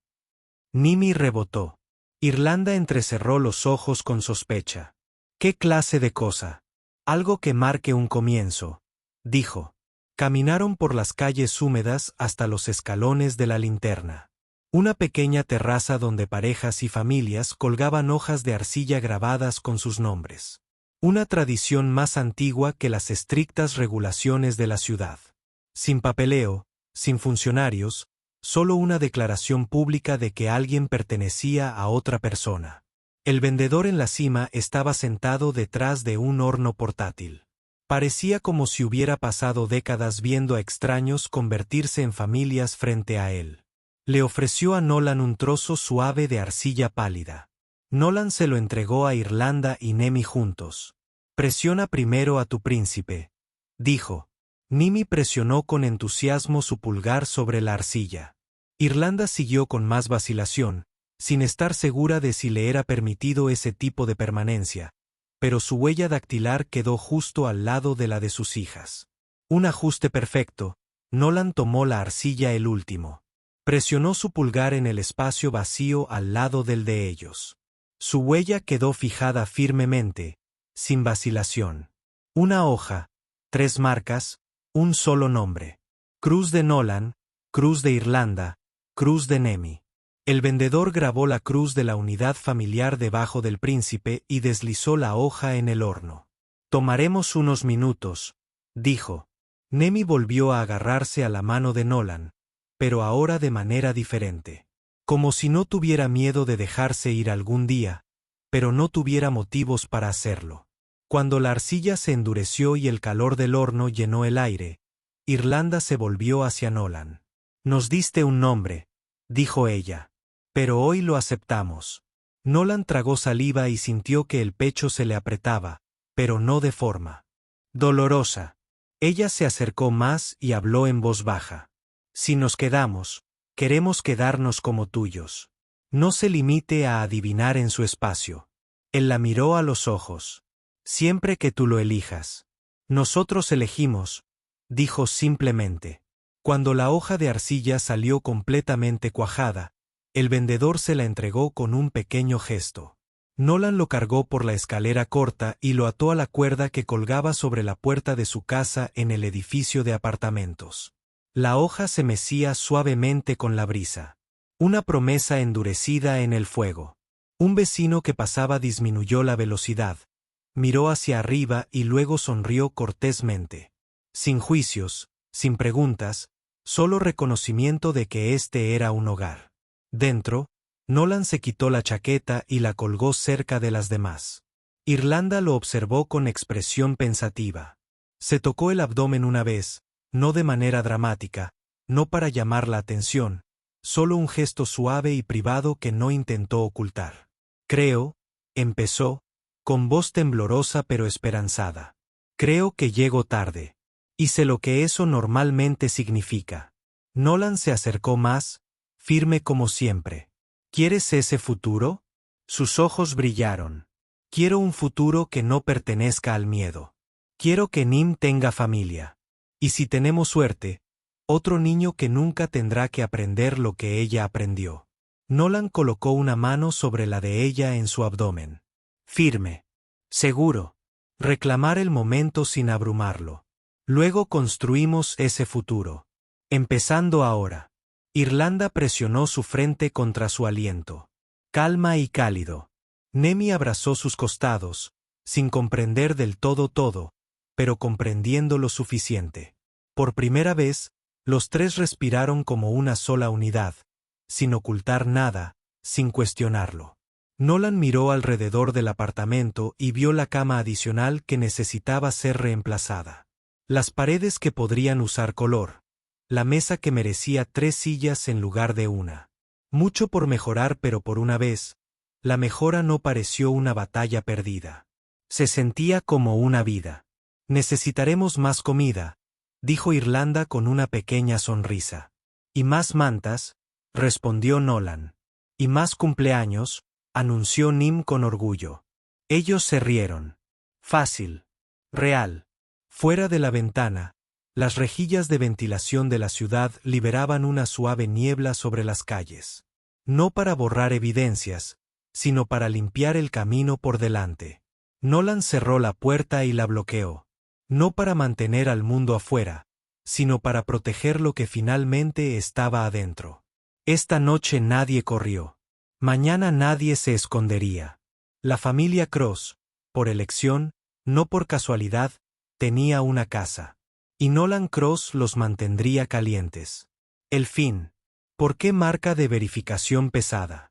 Nimi rebotó. Irlanda entrecerró los ojos con sospecha. ¿Qué clase de cosa? Algo que marque un comienzo, dijo. Caminaron por las calles húmedas hasta los escalones de la linterna. Una pequeña terraza donde parejas y familias colgaban hojas de arcilla grabadas con sus nombres. Una tradición más antigua que las estrictas regulaciones de la ciudad. Sin papeleo, sin funcionarios, solo una declaración pública de que alguien pertenecía a otra persona. El vendedor en la cima estaba sentado detrás de un horno portátil. Parecía como si hubiera pasado décadas viendo a extraños convertirse en familias frente a él. Le ofreció a Nolan un trozo suave de arcilla pálida. Nolan se lo entregó a Irlanda y Nemi juntos. Presiona primero a tu príncipe, dijo. Nimi presionó con entusiasmo su pulgar sobre la arcilla. Irlanda siguió con más vacilación, sin estar segura de si le era permitido ese tipo de permanencia, pero su huella dactilar quedó justo al lado de la de sus hijas. Un ajuste perfecto. Nolan tomó la arcilla el último. Presionó su pulgar en el espacio vacío al lado del de ellos. Su huella quedó fijada firmemente, sin vacilación. Una hoja, 3 marcas, un solo nombre. Cruz de Nolan, Cruz de Irlanda, Cruz de Nemi. El vendedor grabó la cruz de la unidad familiar debajo del príncipe y deslizó la hoja en el horno. Tomaremos unos minutos, dijo. Nemi volvió a agarrarse a la mano de Nolan, pero ahora de manera diferente. Como si no tuviera miedo de dejarse ir algún día, pero no tuviera motivos para hacerlo. Cuando la arcilla se endureció y el calor del horno llenó el aire, Irlanda se volvió hacia Nolan. Nos diste un nombre, dijo ella. Pero hoy lo aceptamos. Nolan tragó saliva y sintió que el pecho se le apretaba, pero no de forma dolorosa. Ella se acercó más y habló en voz baja. Si nos quedamos, queremos quedarnos como tuyos. No se limite a adivinar en su espacio. Él la miró a los ojos. Siempre que tú lo elijas. Nosotros elegimos, dijo simplemente. Cuando la hoja de arcilla salió completamente cuajada, el vendedor se la entregó con un pequeño gesto. Nolan lo cargó por la escalera corta y lo ató a la cuerda que colgaba sobre la puerta de su casa en el edificio de apartamentos. La hoja se mecía suavemente con la brisa. Una promesa endurecida en el fuego. Un vecino que pasaba disminuyó la velocidad. Miró hacia arriba y luego sonrió cortésmente. Sin juicios, sin preguntas, solo reconocimiento de que este era un hogar. Dentro, Nolan se quitó la chaqueta y la colgó cerca de las demás. Irlanda lo observó con expresión pensativa. Se tocó el abdomen una vez, no de manera dramática, no para llamar la atención, solo un gesto suave y privado que no intentó ocultar. Creo, empezó, con voz temblorosa pero esperanzada. Creo que llego tarde. Y sé lo que eso normalmente significa. Nolan se acercó más, firme como siempre. ¿Quieres ese futuro? Sus ojos brillaron. Quiero un futuro que no pertenezca al miedo. Quiero que Nim tenga familia. Y si tenemos suerte, otro niño que nunca tendrá que aprender lo que ella aprendió. Nolan colocó una mano sobre la de ella en su abdomen. Firme. Seguro. Reclamar el momento sin abrumarlo. Luego construimos ese futuro. Empezando ahora. Irlanda presionó su frente contra su aliento. Calma y cálido. Nemi abrazó sus costados, sin comprender del todo, pero comprendiendo lo suficiente. Por primera vez, los tres respiraron como una sola unidad, sin ocultar nada, sin cuestionarlo. Nolan miró alrededor del apartamento y vio la cama adicional que necesitaba ser reemplazada. Las paredes que podrían usar color. La mesa que merecía 3 sillas en lugar de una. Mucho por mejorar, pero por una vez, la mejora no pareció una batalla perdida. Se sentía como una vida. Necesitaremos más comida, dijo Irlanda con una pequeña sonrisa. Y más mantas, respondió Nolan. Y más cumpleaños, anunció Nim con orgullo. Ellos se rieron. Fácil. Real. Fuera de la ventana, las rejillas de ventilación de la ciudad liberaban una suave niebla sobre las calles. No para borrar evidencias, sino para limpiar el camino por delante. Nolan cerró la puerta y la bloqueó. No para mantener al mundo afuera, sino para proteger lo que finalmente estaba adentro. Esta noche nadie corrió. Mañana nadie se escondería. La familia Cross, por elección, no por casualidad, tenía una casa. Y Nolan Cross los mantendría calientes. El fin. ¿Por qué marca de verificación pesada?